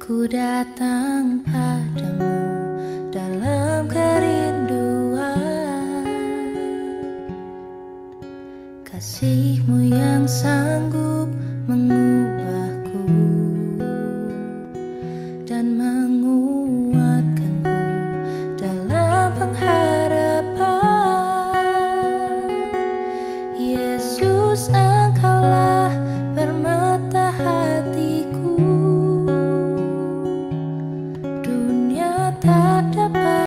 Ku datang padamu dalam kerinduan, kasih-Mu yang sanggup mengubahku dan menguatkanku dalam pengharapan. Yesus, Engkaulah permata hatiku, dunia tak dapat.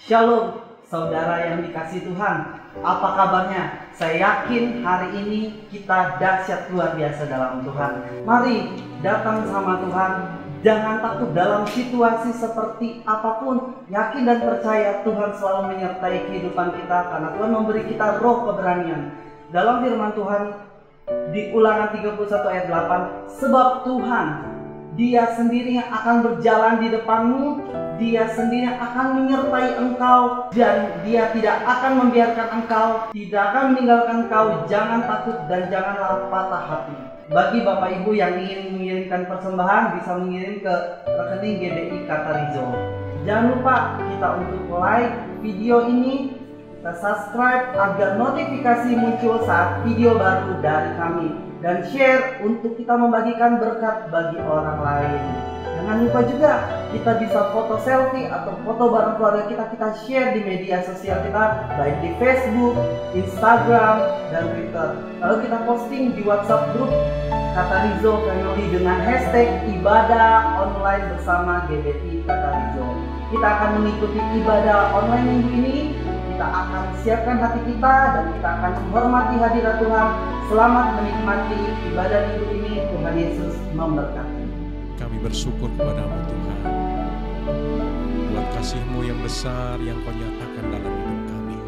Shalom, saudara yang dikasihi Tuhan. Apa kabarnya? Saya yakin hari ini kita dahsyat luar biasa dalam Tuhan. Mari datang sama Tuhan. Jangan takut dalam situasi seperti apapun. Yakin dan percaya Tuhan selalu menyertai kehidupan kita, karena Tuhan memberi kita roh keberanian. Dalam firman Tuhan di Ulangan 31 ayat 8, sebab Tuhan, Dia sendiri yang akan berjalan di depanmu, Dia sendiri yang akan menyertai engkau, dan Dia tidak akan membiarkan engkau, tidak akan meninggalkan engkau. Jangan takut dan janganlah patah hati. Bagi Bapak Ibu yang ingin mengirimkan persembahan, bisa mengirim ke rekening GBI Katarizo. Jangan lupa kita untuk like video ini, kita subscribe agar notifikasi muncul saat video baru dari kami, dan share untuk kita membagikan berkat bagi orang lain. Jangan lupa juga kita bisa foto selfie atau foto bareng keluarga kita share di media sosial kita, baik di Facebook, Instagram, dan Twitter. Lalu kita posting di WhatsApp grup Katarizo Family dengan hashtag ibadah online bersama GBI Katarizo. Kita akan mengikuti ibadah online minggu ini. Kita akan siapkan hati kita dan kita akan menghormati hadirat Tuhan. Selamat menikmati ibadah minggu ini. Tuhan Yesus memberkati. Kami bersyukur kepada-Mu Tuhan buat kasih-Mu yang besar yang Kau nyatakan dalam hidup kami.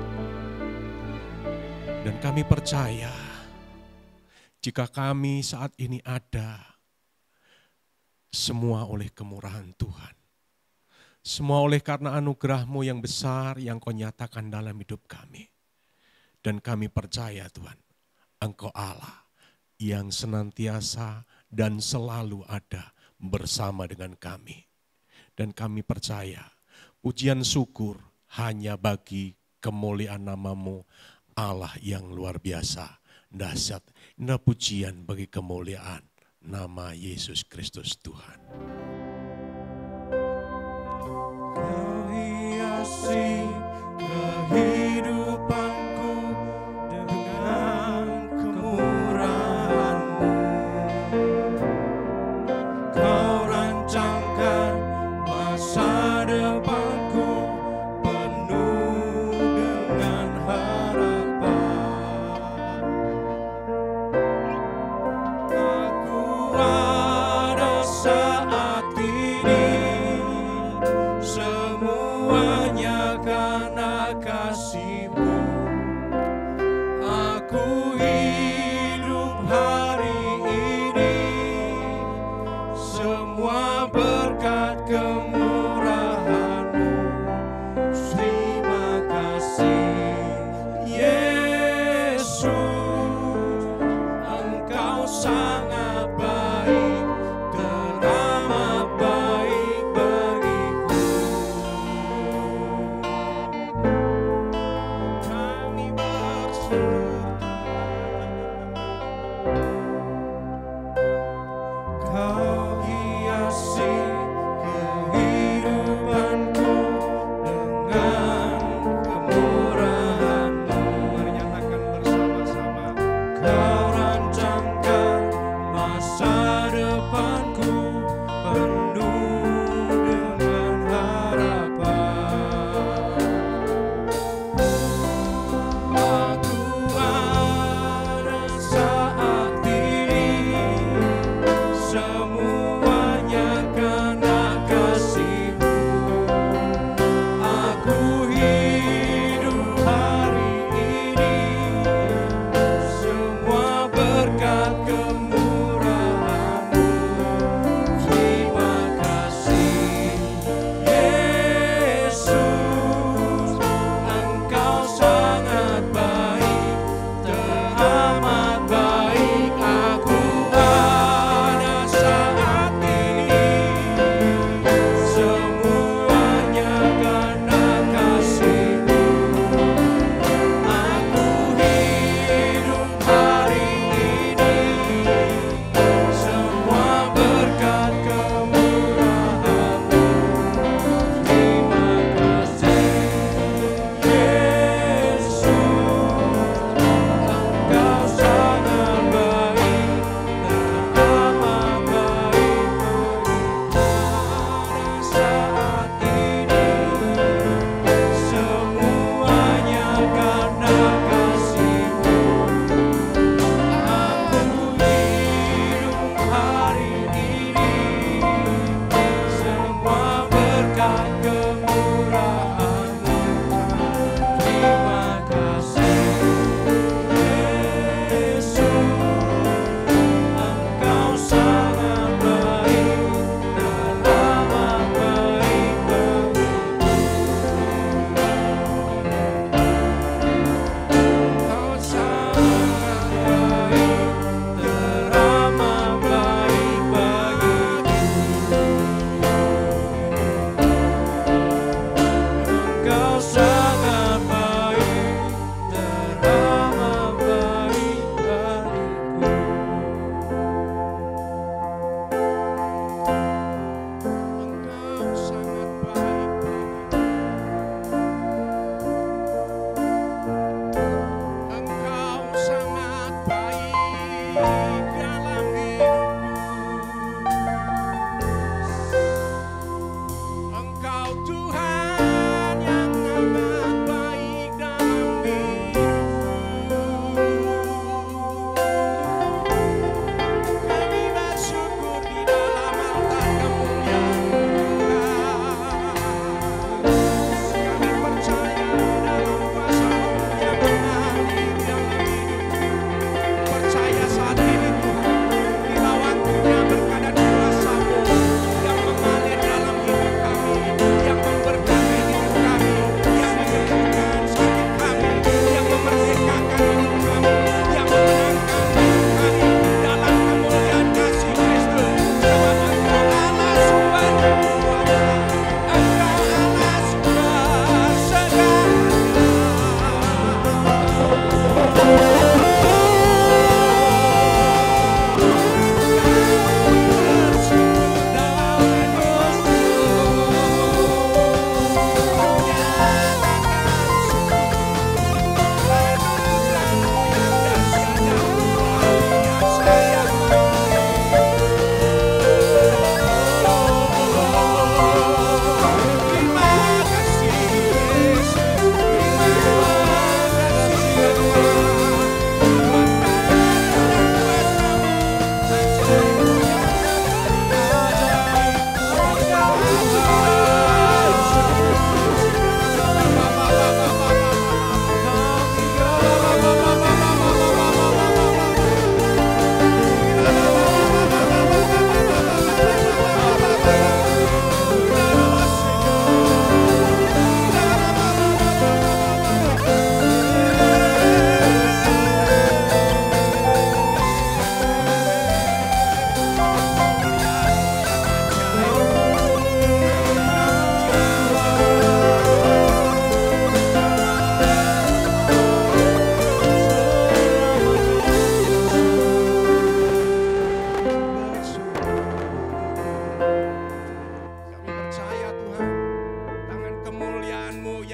Dan kami percaya jika kami saat ini ada, semua oleh kemurahan Tuhan. Semua oleh karena anugerah-Mu yang besar yang Kau nyatakan dalam hidup kami. Dan kami percaya Tuhan, Engkau Allah yang senantiasa dan selalu ada bersama dengan kami. Dan kami percaya pujian syukur hanya bagi kemuliaan nama-Mu, Allah yang luar biasa, dahsyat. Indah pujian bagi kemuliaan nama Yesus Kristus Tuhan. Kau hiasi kehidupanku dengan kemurahan-Mu. Kau rancangkan masa depanku penuh dengan harapan. Aku ada saat ini, semuanya karena kasih-Mu. Aku hidup hari ini, semua berkat kemurahan-Mu. Terima kasih Yesus, Engkau sangat baik, teramat baik bagiku. Kami bersyukur Kau hiasi kehidupanku dengan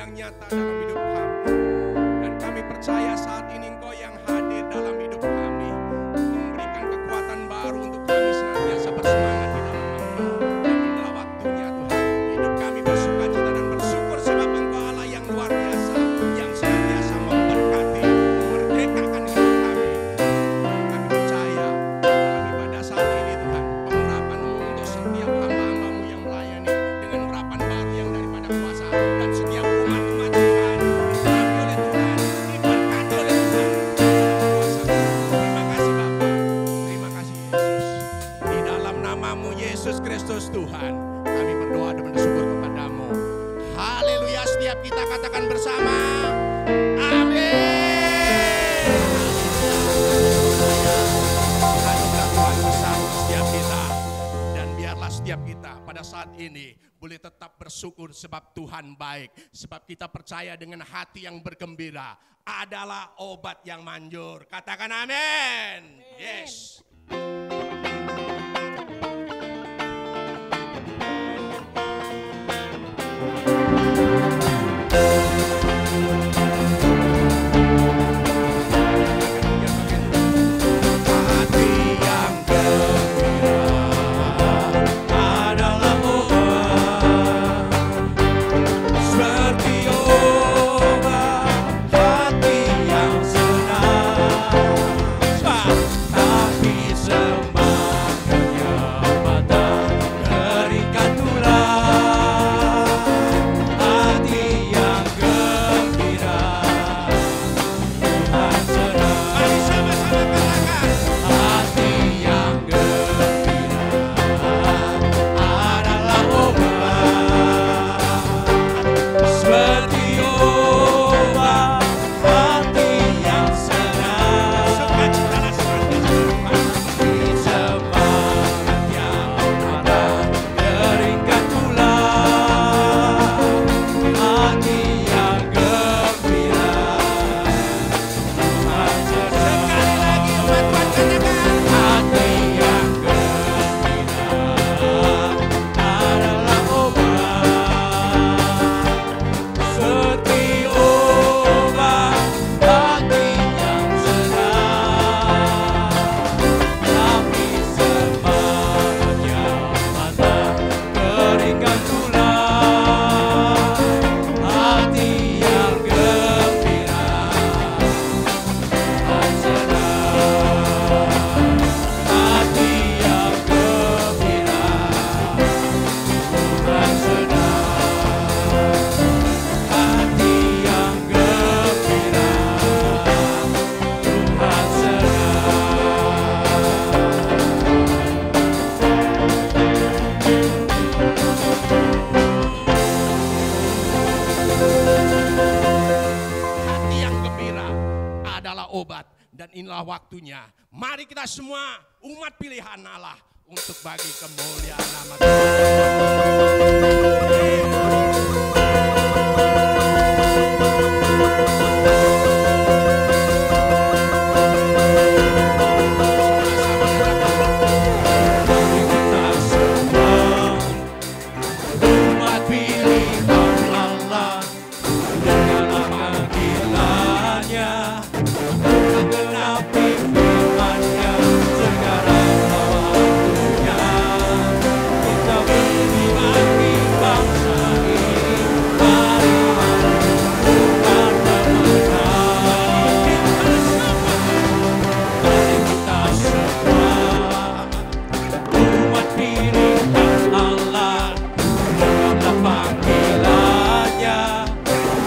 yang nyata dalam hidup kami. Dan kami percaya saat ini Engkau yang hadir dalam hidup kami, memberikan kekuatan baru untuk kami senantiasa bersemangat di dalam Engkau. Dan inilah waktunya Tuhan, hidup kami bersukacita dan bersyukur sebab Engkau Allah yang luar biasa, yang senantiasa memberkati, memerdekakan hidup kami. Dan kami percaya dalam ibadah saat ini Tuhan, pengurapan-Mu untuk setiap hamba-hamba-Mu yang melayani dengan urapan baru yang daripada kuasa, dan setiap umat-umat Tuhan diurapi oleh Tuhan, diberkati oleh Tuhan dalam kuasa. Terima kasih Bapa, terima kasih Yesus. Di dalam nama-Mu Yesus Kristus Tuhan, kami berdoa dan bersyukur kepadamu. Haleluya, setiap kita katakan bersama, amin. Anugerah Tuhan besar untuk setiap kita. Dan biarlah setiap kita pada saat ini boleh tetap bersyukur sebab Tuhan baik. Sebab kita percaya dengan hati yang bergembira adalah obat yang manjur. Katakan amin. Yes. Hati yang gembira adalah obat, seperti obat hati yang senang. Tapi semakin mata keringkan tulang, hati yang gembira Tuhan senang. Mari sama-sama katakan, hati yang gembira adalah obat, seperti obat hati yang senang. Sukacitalah senantiasa di semangat yang mata keringkan tulang, hati yang gembira Tuhan senang. Sekali lagi umat Tuhan katakan, hati yang gembira adalah obat, seperti obat hati yang senang. Tapi semangatnya mata keringkan tulang, hati yang gembira Tuhan senang. Hati yang gembira Tuhan senang. Hati yang gembira Tuhan Hati yang gembira adalah obat, dan inilah waktunya. Mari kita semua umat pilihan Allah untuk bagi kemuliaan nama umat pilihan Allah dengan panggilannya, menggenapi firman-Nya sekarang waktunya. Kita beri bagi bangsa ini, mari Tuhan memenangi. Mari kita semua umat pilihan Allah dengan panggilannya,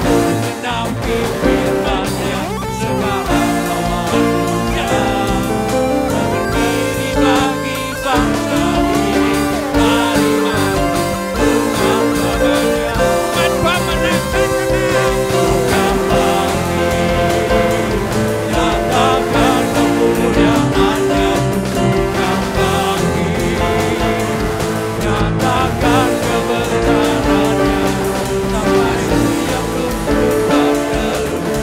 menggenapi firman-Nya sekarang waktunya. Berdiri bagi bangsa ini, mari Tuhan memenangi. Tuhan menangkan Tuhan bangkit, nyatakan kemuliaan-Nya. Tuhan bangkit, nyatakan kebenaran-Nya. Tanpa yang belum berkeluh,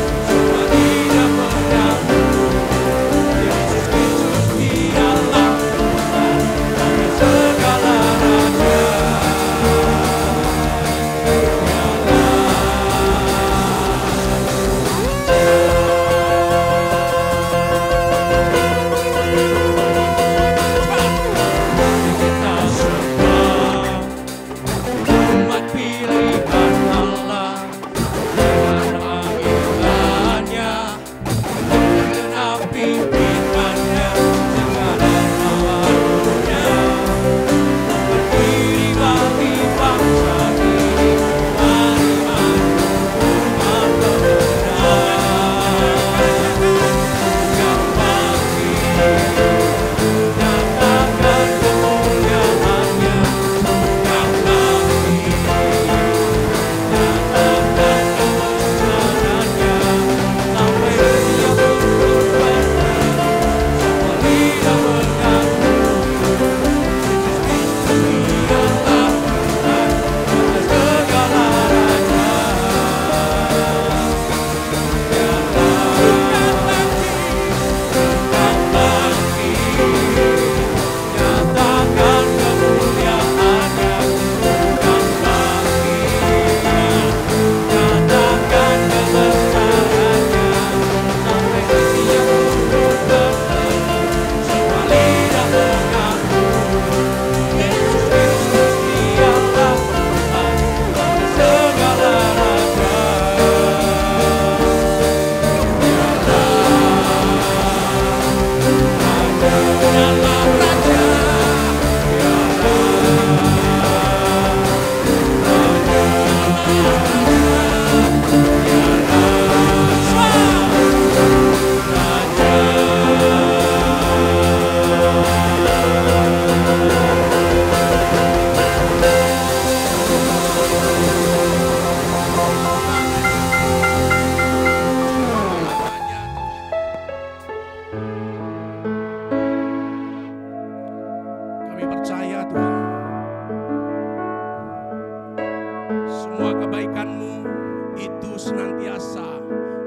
senantiasa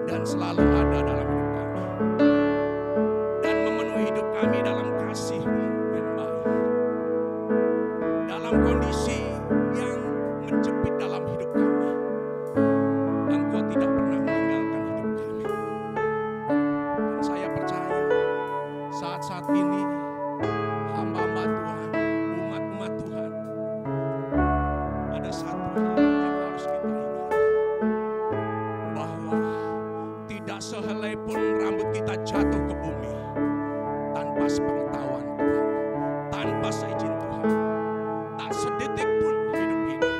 dan selalu ada dalam hidup kami. Dan memenuhi hidup kami dalam kasih-Mu yang baik. Dalam kondisi yang menjepit dalam hidup kami, Engkau tidak pernah meninggalkan hidup kami. Dan saya percaya saat-saat ini hamba-hamba Tuhan, umat-umat Tuhan, ada satu hal yang harus kita ingat, bahwa tidak sehelai pun rambut kita jatuh ke bumi tanpa sepengetahuan Tuhan, tanpa seizin Tuhan. Tak sedetik pun hidup ini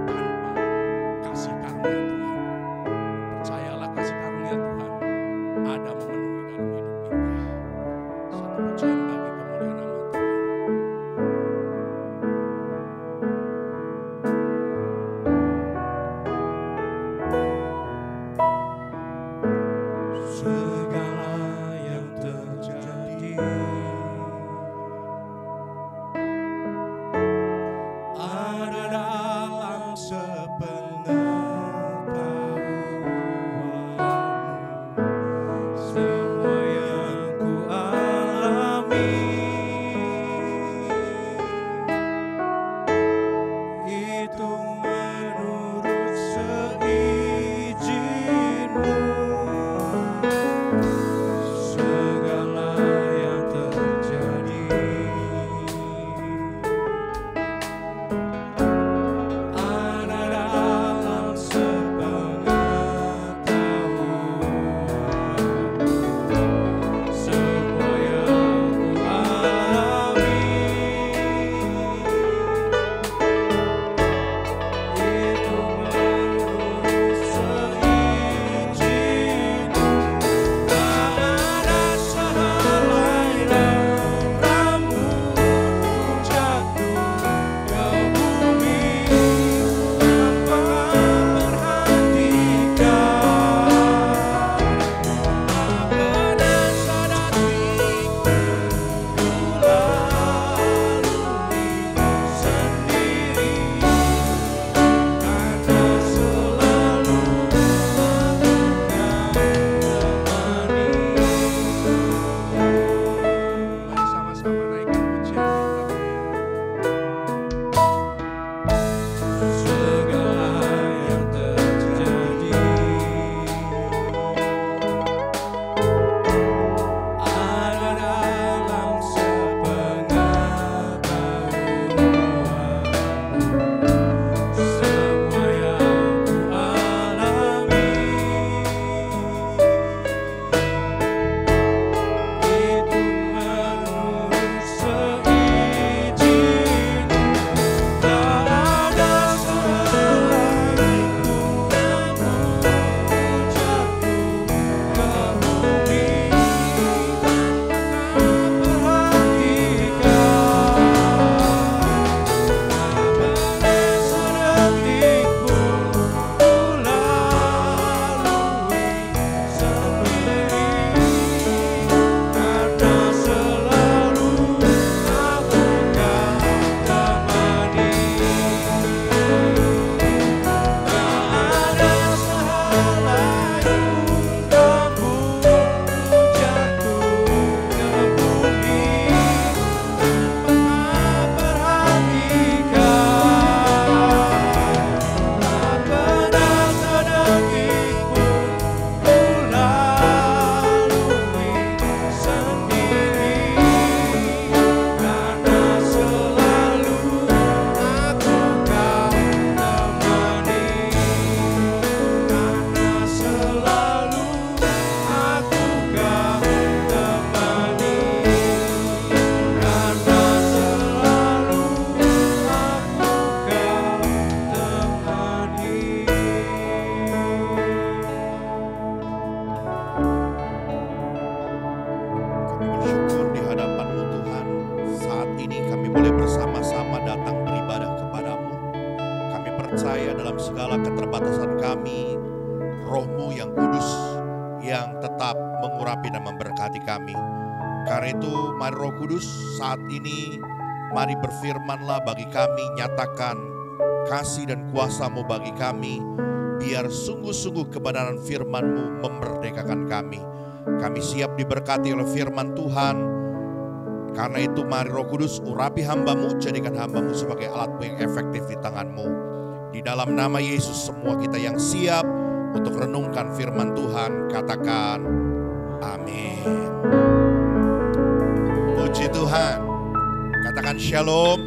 tanpa kasih karunia Tuhan. Percayalah kasih karunia Tuhan ada memenuhi dalam hidup kita. Satu pujian bagi kemuliaan nama Tuhan. Segala yang terjadi ada dalam sepengetahuanmu. Semua yang ku alami itu menurut seizin-Mu. Segala yang terjadi ada dalam sepengetahuanmu. Semua yang ku alami itu menurut seizin-Mu. Tak ada sehelai rambut jatuh ke bumi tanpa perhatikan. Pada saat ku lalui sendiri, karena selalu mari sama-sama naikkan pujian kita. Segala yang terjadi ada dalam sepengetahuanmu. Semua yang ku alami itu menurut seizin-Mu. Tak ada sehelai pun rambut jatuh ke bumi tanpa perhatikan. Pada sedetik pun ku lalui sendiri, karena selalu aku kau temani. Tak ada sehelai pun rambut jatuh ke bumi tanpa perhatikan. Pada sedetik pun ku lalui sendiri, karena selalu aku kau temani. Karena selalu aku kau temani. Karena selalu aku kau temani. Kami bersyukur di hadapan-Mu Tuhan. Saat ini kami boleh bersama-sama datang beribadah kepada-Mu. Kami percaya dalam segala keterbatasan kami, Roh-Mu yang kudus yang tetap mengurapi dan memberkati kami. Karena itu mari Roh Kudus saat ini, mari berfirman-Lah bagi kami, nyatakan kasih dan kuasa-Mu bagi kami. biar sungguh-sungguh kebenaran firman-Mu memerdekakan kami. Kami siap diberkati oleh firman Tuhan. Karena itu mari Roh Kudus urapi hamba-Mu, jadikan hamba-Mu sebagai alat-Mu yang efektif di tangan-Mu. Di dalam nama Yesus semua kita yang siap untuk renungkan firman Tuhan, katakan amin. Puji Tuhan, katakan shalom.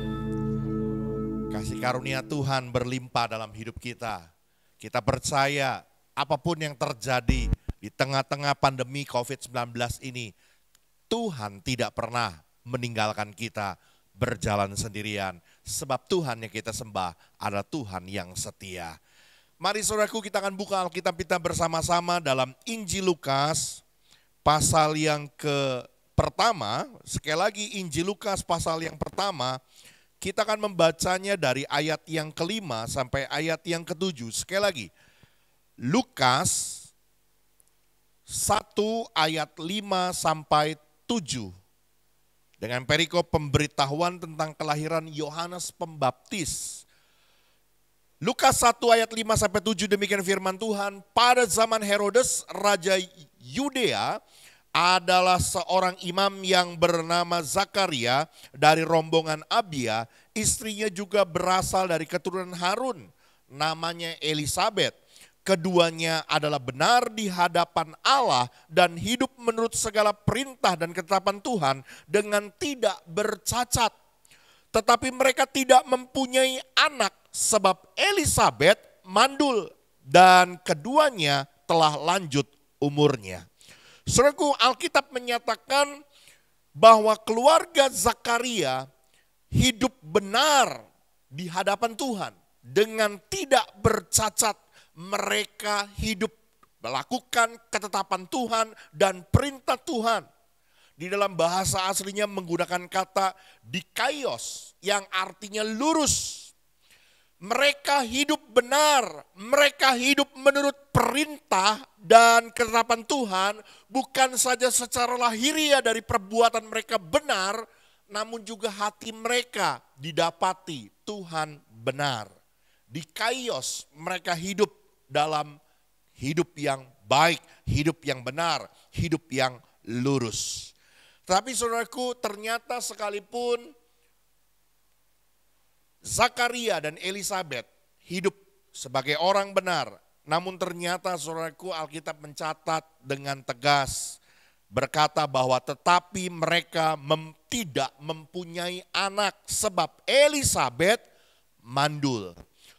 Kasih karunia Tuhan berlimpah dalam hidup kita. Kita percaya apapun yang terjadi di tengah-tengah pandemi COVID-19 ini, Tuhan tidak pernah meninggalkan kita berjalan sendirian. Sebab Tuhan yang kita sembah adalah Tuhan yang setia. Mari saudaraku, kita akan buka Alkitab kita bersama-sama dalam Injil Lukas pasal yang pertama. Sekali lagi Injil Lukas pasal yang pertama, kita akan membacanya dari ayat yang ke-5 sampai ayat yang ke-7. Sekali lagi, Lukas 1 ayat 5 sampai 7. Dengan perikop pemberitahuan tentang kelahiran Yohanes Pembaptis. Lukas 1 ayat 5 sampai 7 demikian firman Tuhan. Pada zaman Herodes raja Yudea adalah seorang imam yang bernama Zakaria dari rombongan Abia. Istrinya juga berasal dari keturunan Harun, namanya Elisabet. Keduanya adalah benar di hadapan Allah dan hidup menurut segala perintah dan ketetapan Tuhan dengan tidak bercacat. Tetapi mereka tidak mempunyai anak sebab Elisabet mandul dan keduanya telah lanjut umurnya. Saudaraku, Alkitab menyatakan bahwa keluarga Zakaria hidup benar di hadapan Tuhan dengan tidak bercacat. Mereka hidup melakukan ketetapan Tuhan dan perintah Tuhan. Di dalam bahasa aslinya menggunakan kata dikaios yang artinya lurus. Mereka hidup benar, mereka hidup menurut perintah dan ketetapan Tuhan. Bukan saja secara lahiriah dari perbuatan mereka benar, namun juga hati mereka didapati Tuhan benar. Dikaios, mereka hidup dalam hidup yang baik, hidup yang benar, hidup yang lurus. Tapi saudaraku, ternyata sekalipun Zakaria dan Elisabet hidup sebagai orang benar, namun ternyata saudaraku, Alkitab mencatat dengan tegas berkata bahwa tetapi mereka tidak mempunyai anak sebab Elisabet mandul.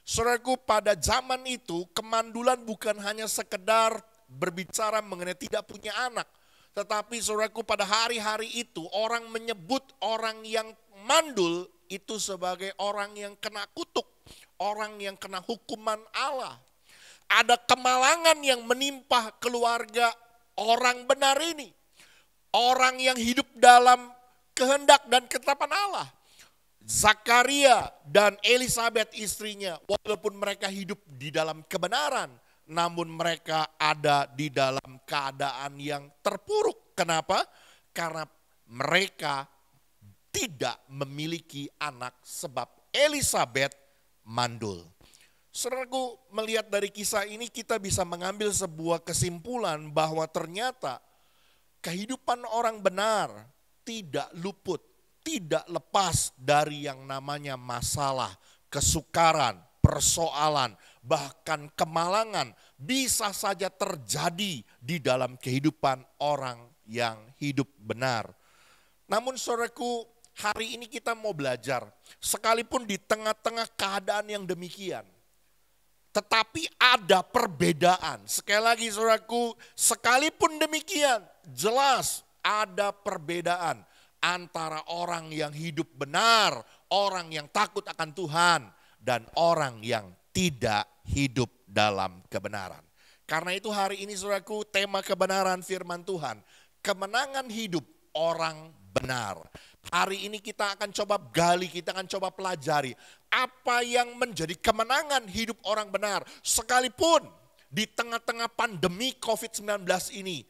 Saudaraku, pada zaman itu kemandulan bukan hanya sekedar berbicara mengenai tidak punya anak. Tetapi saudaraku, pada hari-hari itu orang menyebut orang yang mandul itu sebagai orang yang kena kutuk. Orang yang kena hukuman Allah. Ada kemalangan yang menimpa keluarga orang benar ini. Orang yang hidup dalam kehendak dan ketetapan Allah. Zakaria dan Elisabet istrinya, walaupun mereka hidup di dalam kebenaran, namun mereka ada di dalam keadaan yang terpuruk. Kenapa? Karena mereka tidak memiliki anak sebab Elisabet mandul. Saudaraku, melihat dari kisah ini kita bisa mengambil sebuah kesimpulan bahwa ternyata kehidupan orang benar tidak luput, tidak lepas dari yang namanya masalah, kesukaran, persoalan, bahkan kemalangan bisa saja terjadi di dalam kehidupan orang yang hidup benar. Namun saudaraku, hari ini kita mau belajar, sekalipun di tengah-tengah keadaan yang demikian, tetapi ada perbedaan. Sekali lagi saudaraku, sekalipun demikian, jelas ada perbedaan antara orang yang hidup benar, orang yang takut akan Tuhan, dan orang yang tidak hidup dalam kebenaran. Karena itu hari ini saudaraku, tema kebenaran firman Tuhan, kemenangan hidup orang benar. Hari ini kita akan coba gali, kita akan coba pelajari apa yang menjadi kemenangan hidup orang benar. Sekalipun di tengah-tengah pandemi COVID-19 ini,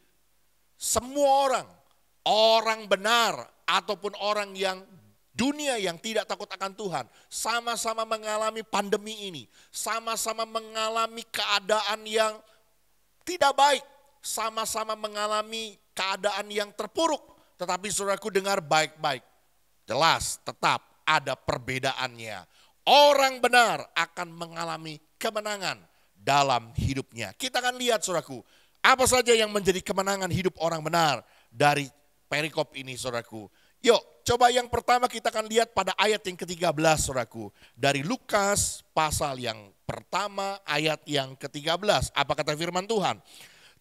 semua orang benar ataupun orang yang Dunia yang tidak takut akan Tuhan sama-sama mengalami pandemi ini, sama-sama mengalami keadaan yang tidak baik, sama-sama mengalami keadaan yang terpuruk. Tetapi saudaraku dengar baik-baik, jelas tetap ada perbedaannya. Orang benar akan mengalami kemenangan dalam hidupnya. Kita akan lihat saudaraku, apa saja yang menjadi kemenangan hidup orang benar dari perikop ini saudaraku. Yuk, coba yang pertama kita akan lihat pada ayat yang ke-13 saudaraku. Dari Lukas pasal yang pertama ayat yang ke-13. Apa kata firman Tuhan?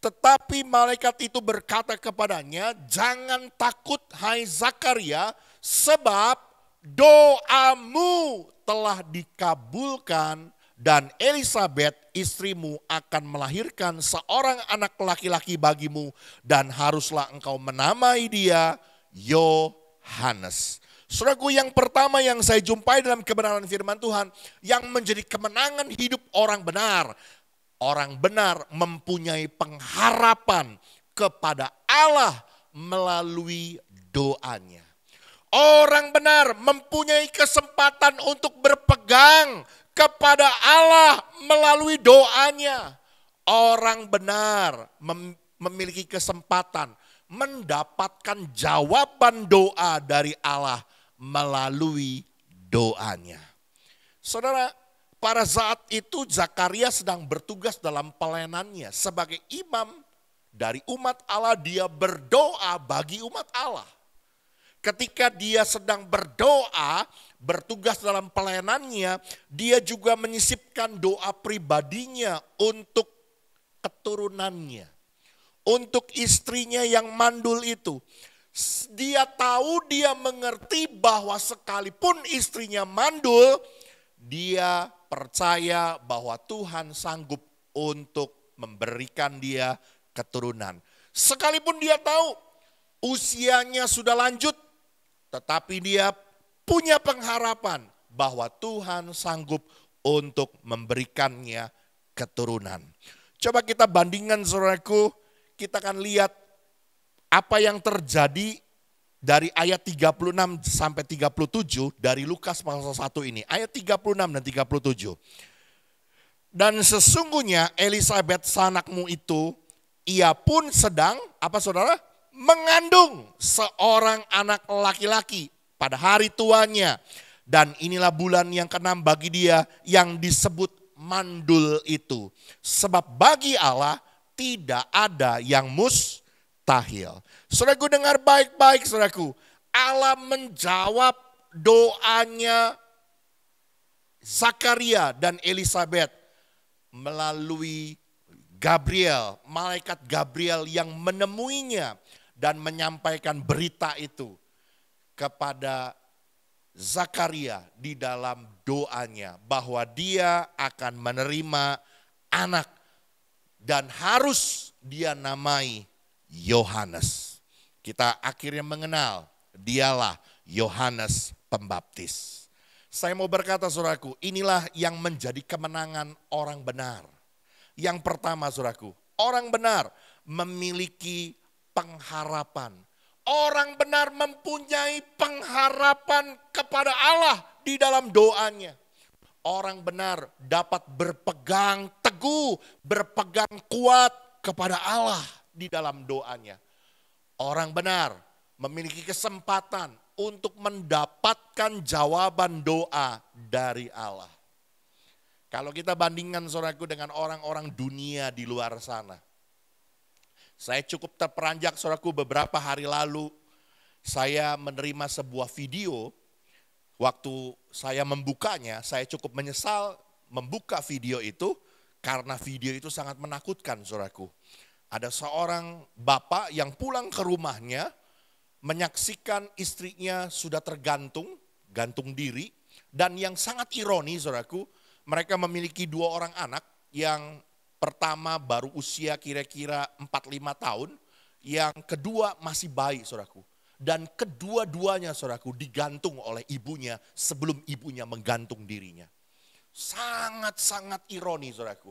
Tetapi malaikat itu berkata kepadanya, jangan takut hai Zakaria, sebab doamu telah dikabulkan dan Elisabet istrimu akan melahirkan seorang anak laki-laki bagimu dan haruslah engkau menamai dia Yohanes. Saudaraku, yang pertama yang saya jumpai dalam kebenaran firman Tuhan yang menjadi kemenangan hidup orang benar. Orang benar mempunyai pengharapan kepada Allah melalui doanya. Orang benar mempunyai kesempatan untuk berpegang kepada Allah melalui doanya. Orang benar memiliki kesempatan mendapatkan jawaban doa dari Allah melalui doanya. Saudara, pada saat itu Zakaria sedang bertugas dalam pelayanannya sebagai imam dari umat Allah. Dia berdoa bagi umat Allah. Ketika dia sedang berdoa, bertugas dalam pelayanannya, dia juga menyisipkan doa pribadinya untuk keturunannya. Untuk istrinya yang mandul itu. Dia tahu, dia mengerti bahwa sekalipun istrinya mandul, dia percaya bahwa Tuhan sanggup untuk memberikan dia keturunan. Sekalipun dia tahu usianya sudah lanjut, tetapi dia punya pengharapan bahwa Tuhan sanggup untuk memberikannya keturunan. Coba kita bandingkan saudaraku, kita akan lihat apa yang terjadi dari ayat 36 sampai 37 dari Lukas pasal 1 ini. Ayat 36 dan 37. Dan sesungguhnya Elisabet sanakmu itu, ia pun sedang, apa saudara? Mengandung seorang anak laki-laki pada hari tuanya. Dan inilah bulan yang ke-6 bagi dia yang disebut mandul itu. Sebab bagi Allah tidak ada yang mustahil. Saudaraku dengar baik-baik saudaraku. Allah menjawab doanya Zakaria dan Elisabet melalui Gabriel, malaikat Gabriel yang menemuinya dan menyampaikan berita itu kepada Zakaria di dalam doanya bahwa dia akan menerima anak dan harus dia namai Yohanes. Kita akhirnya mengenal dialah Yohanes Pembaptis. Saya mau berkata saudaraku, inilah yang menjadi kemenangan orang benar. Yang pertama saudaraku, orang benar memiliki pengharapan. Orang benar mempunyai pengharapan kepada Allah di dalam doanya. Orang benar dapat berpegang teguh, berpegang kuat kepada Allah di dalam doanya. Orang benar memiliki kesempatan untuk mendapatkan jawaban doa dari Allah. Kalau kita bandingkan saudaraku dengan orang-orang dunia di luar sana. Saya cukup terperanjak saudaraku, beberapa hari lalu saya menerima sebuah video. Waktu saya membukanya, saya cukup menyesal membuka video itu karena video itu sangat menakutkan saudaraku. Ada seorang bapak yang pulang ke rumahnya menyaksikan istrinya sudah gantung diri. Dan yang sangat ironi saudaraku, mereka memiliki 2 orang anak. Yang pertama baru usia kira-kira 4-5 tahun, yang kedua masih bayi saudaraku. Dan kedua-duanya saudaraku digantung oleh ibunya sebelum ibunya menggantung dirinya. Sangat-sangat ironi saudaraku.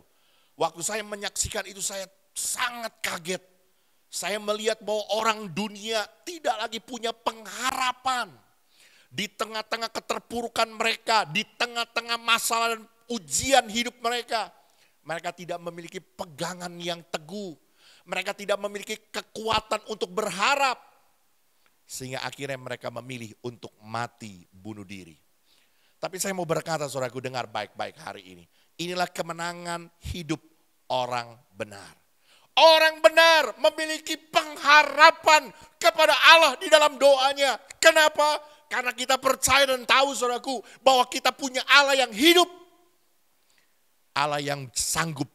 Waktu saya menyaksikan itu saya sangat kaget. Saya melihat bahwa orang dunia tidak lagi punya pengharapan. di tengah-tengah keterpurukan mereka, di tengah-tengah masalah dan ujian hidup mereka. Mereka tidak memiliki pegangan yang teguh. Mereka tidak memiliki kekuatan untuk berharap. Sehingga akhirnya mereka memilih untuk mati bunuh diri. Tapi saya mau berkata, saudaraku, dengar baik-baik hari ini. Inilah kemenangan hidup orang benar. Orang benar memiliki pengharapan kepada Allah di dalam doanya. Kenapa? Karena kita percaya dan tahu, saudaraku, bahwa kita punya Allah yang hidup. Allah yang sanggup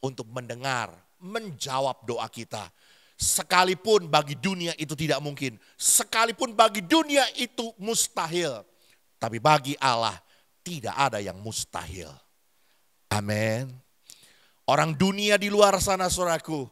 untuk mendengar, menjawab doa kita. Sekalipun bagi dunia itu tidak mungkin. Sekalipun bagi dunia itu mustahil. Tapi bagi Allah tidak ada yang mustahil. Amin. Orang dunia di luar sana, saudaraku,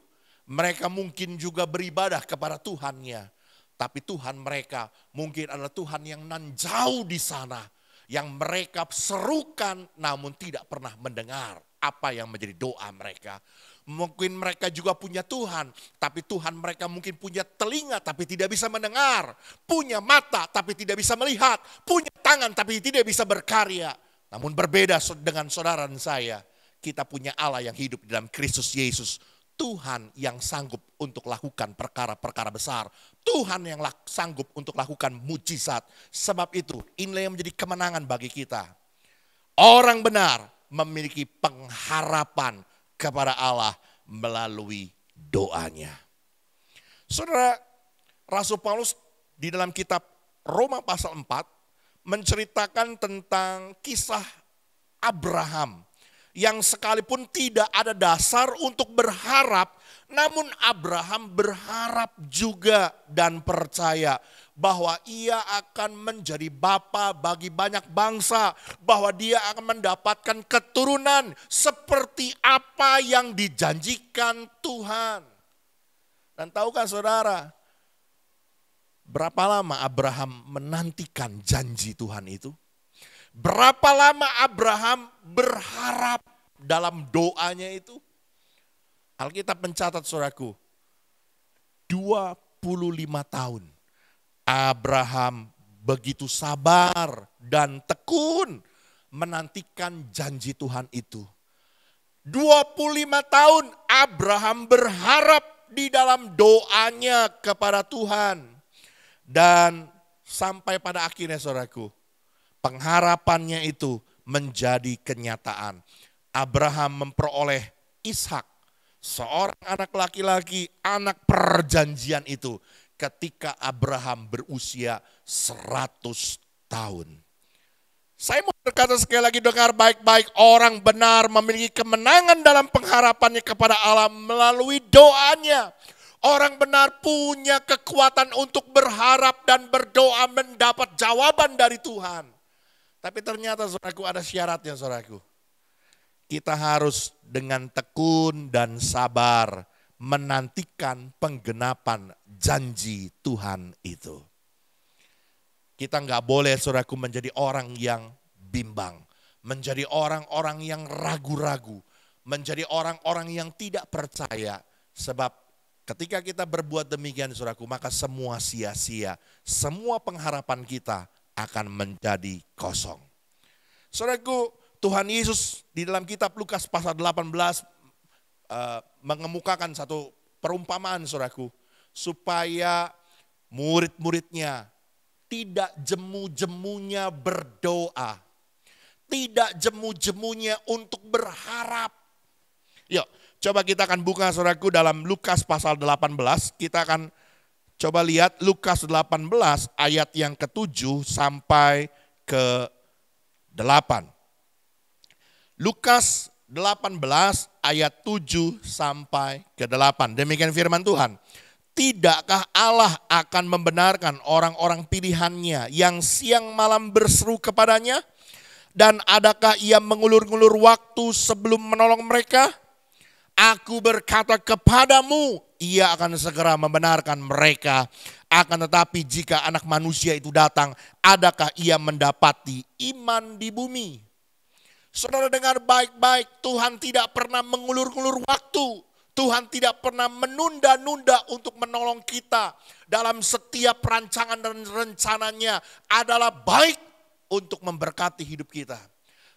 mereka mungkin juga beribadah kepada Tuhannya. Tapi Tuhan mereka mungkin adalah Tuhan yang nan jauh di sana. Yang mereka serukan namun tidak pernah mendengar apa yang menjadi doa mereka. Mungkin mereka juga punya Tuhan, tapi Tuhan mereka mungkin punya telinga tapi tidak bisa mendengar. Punya mata tapi tidak bisa melihat. Punya tangan tapi tidak bisa berkarya. Namun berbeda dengan saudara dan saya, kita punya Allah yang hidup di dalam Kristus Yesus. Tuhan yang sanggup untuk lakukan perkara-perkara besar. Tuhan yang sanggup untuk lakukan mujizat. Sebab itu inilah yang menjadi kemenangan bagi kita. Orang benar memiliki pengharapan kepada Allah melalui doanya. Saudara, Rasul Paulus di dalam kitab Roma pasal 4 menceritakan tentang kisah Abraham. Yang sekalipun tidak ada dasar untuk berharap, namun Abraham berharap juga dan percaya bahwa ia akan menjadi bapa bagi banyak bangsa, bahwa dia akan mendapatkan keturunan seperti apa yang dijanjikan Tuhan. Dan tahukah saudara, berapa lama Abraham menantikan janji Tuhan itu? Berapa lama Abraham berharap dalam doanya itu? Alkitab mencatat, saudaraku, 25 tahun Abraham begitu sabar dan tekun menantikan janji Tuhan itu. 25 tahun Abraham berharap di dalam doanya kepada Tuhan. Dan sampai pada akhirnya, saudaraku, pengharapannya itu menjadi kenyataan. Abraham memperoleh Ishak, seorang anak laki-laki, anak perjanjian itu ketika Abraham berusia 100 tahun. Saya mau berkata sekali lagi, dengar baik-baik, orang benar memiliki kemenangan dalam pengharapannya kepada Allah melalui doanya. Orang benar punya kekuatan untuk berharap dan berdoa mendapat jawaban dari Tuhan. Tapi ternyata, saudaraku, ada syaratnya, saudaraku. Kita harus dengan tekun dan sabar menantikan penggenapan janji Tuhan itu. Kita nggak boleh, saudaraku, menjadi orang yang bimbang. Menjadi orang-orang yang ragu-ragu. Menjadi orang-orang yang tidak percaya. Sebab ketika kita berbuat demikian, saudaraku, maka semua sia-sia. Semua pengharapan kita akan menjadi kosong. Saudaraku, Tuhan Yesus di dalam kitab Lukas pasal 18 mengemukakan satu perumpamaan, saudaraku, supaya murid-muridnya tidak jemu-jemunya berdoa, tidak jemu-jemunya untuk berharap. Yuk, coba kita akan buka, saudaraku, dalam Lukas pasal 18, kita akan coba lihat Lukas 18 ayat yang ke-7 sampai ke-8. Lukas 18 ayat 7 sampai ke-8. Demikian firman Tuhan. Tidakkah Allah akan membenarkan orang-orang pilihannya yang siang malam berseru kepadanya? Dan adakah ia mengulur-ngulur waktu sebelum menolong mereka? Aku berkata kepadamu, ia akan segera membenarkan mereka. Akan tetapi jika anak manusia itu datang, adakah ia mendapati iman di bumi? Saudara dengar baik-baik, Tuhan tidak pernah mengulur-ngulur waktu. Tuhan tidak pernah menunda-nunda untuk menolong kita dalam setiap rancangan dan rencananya adalah baik untuk memberkati hidup kita.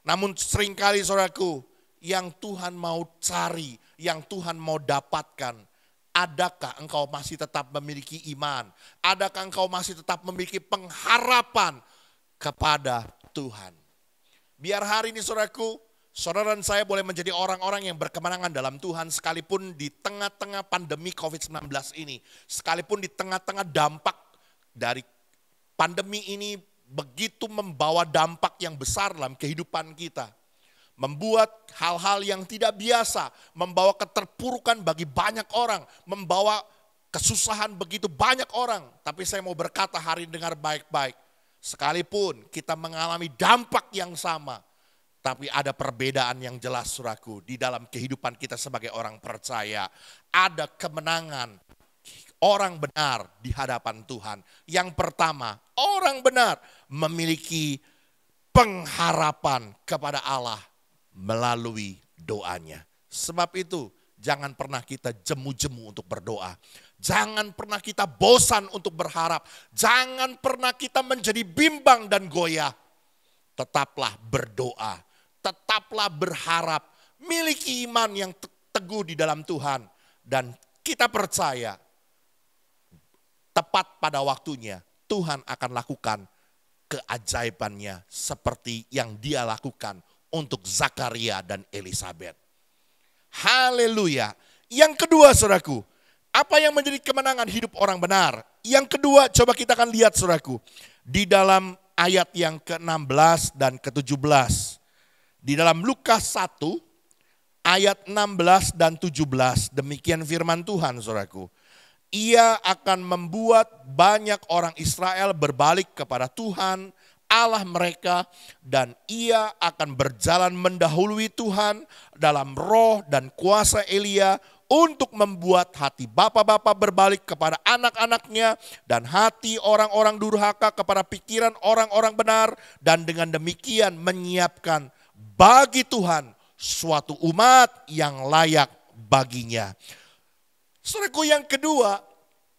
Namun seringkali saudaraku, yang Tuhan mau cari, yang Tuhan mau dapatkan, adakah engkau masih tetap memiliki iman? Adakah engkau masih tetap memiliki pengharapan kepada Tuhan? Biar hari ini saudaraku, saudara dan saya boleh menjadi orang-orang yang berkemenangan dalam Tuhan sekalipun di tengah-tengah pandemi COVID-19 ini. Sekalipun di tengah-tengah dampak dari pandemi ini begitu membawa dampak yang besar dalam kehidupan kita. Membuat hal-hal yang tidak biasa, membawa keterpurukan bagi banyak orang, membawa kesusahan begitu banyak orang. Tapi saya mau berkata hari ini dengar baik-baik. Sekalipun kita mengalami dampak yang sama, tapi ada perbedaan yang jelas saudaraku di dalam kehidupan kita sebagai orang percaya. Ada kemenangan orang benar di hadapan Tuhan. Yang pertama, orang benar memiliki pengharapan kepada Allah melalui doanya. Sebab itu jangan pernah kita jemu-jemu untuk berdoa. Jangan pernah kita bosan untuk berharap. Jangan pernah kita menjadi bimbang dan goyah. Tetaplah berdoa. Tetaplah berharap, miliki iman yang teguh di dalam Tuhan. Dan kita percaya, tepat pada waktunya Tuhan akan lakukan keajaibannya seperti yang Dia lakukan untuk Zakaria dan Elisabet. Haleluya. Yang kedua saudaraku, apa yang menjadi kemenangan hidup orang benar? Yang kedua coba kita akan lihat saudaraku, di dalam ayat yang ke-16 dan ke-17. Di dalam Lukas 1 ayat 16 dan 17, demikian firman Tuhan saudaraku. Ia akan membuat banyak orang Israel berbalik kepada Tuhan Allah mereka, dan ia akan berjalan mendahului Tuhan dalam roh dan kuasa Elia untuk membuat hati bapa-bapa berbalik kepada anak-anaknya dan hati orang-orang durhaka kepada pikiran orang-orang benar, dan dengan demikian menyiapkan bagi Tuhan suatu umat yang layak baginya. Saudaraku, yang kedua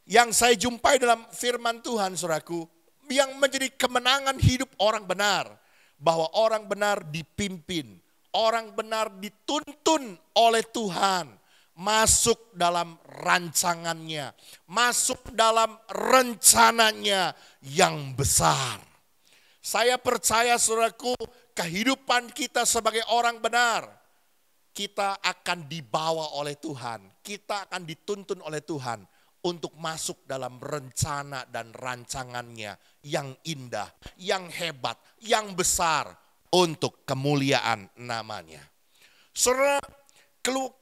yang saya jumpai dalam firman Tuhan saudaraku, yang menjadi kemenangan hidup orang benar, bahwa orang benar dipimpin, orang benar dituntun oleh Tuhan, masuk dalam rancangannya, masuk dalam rencananya yang besar. Saya percaya saudaraku, kehidupan kita sebagai orang benar, kita akan dibawa oleh Tuhan, kita akan dituntun oleh Tuhan untuk masuk dalam rencana dan rancangannya yang indah, yang hebat, yang besar untuk kemuliaan namanya. Saudara,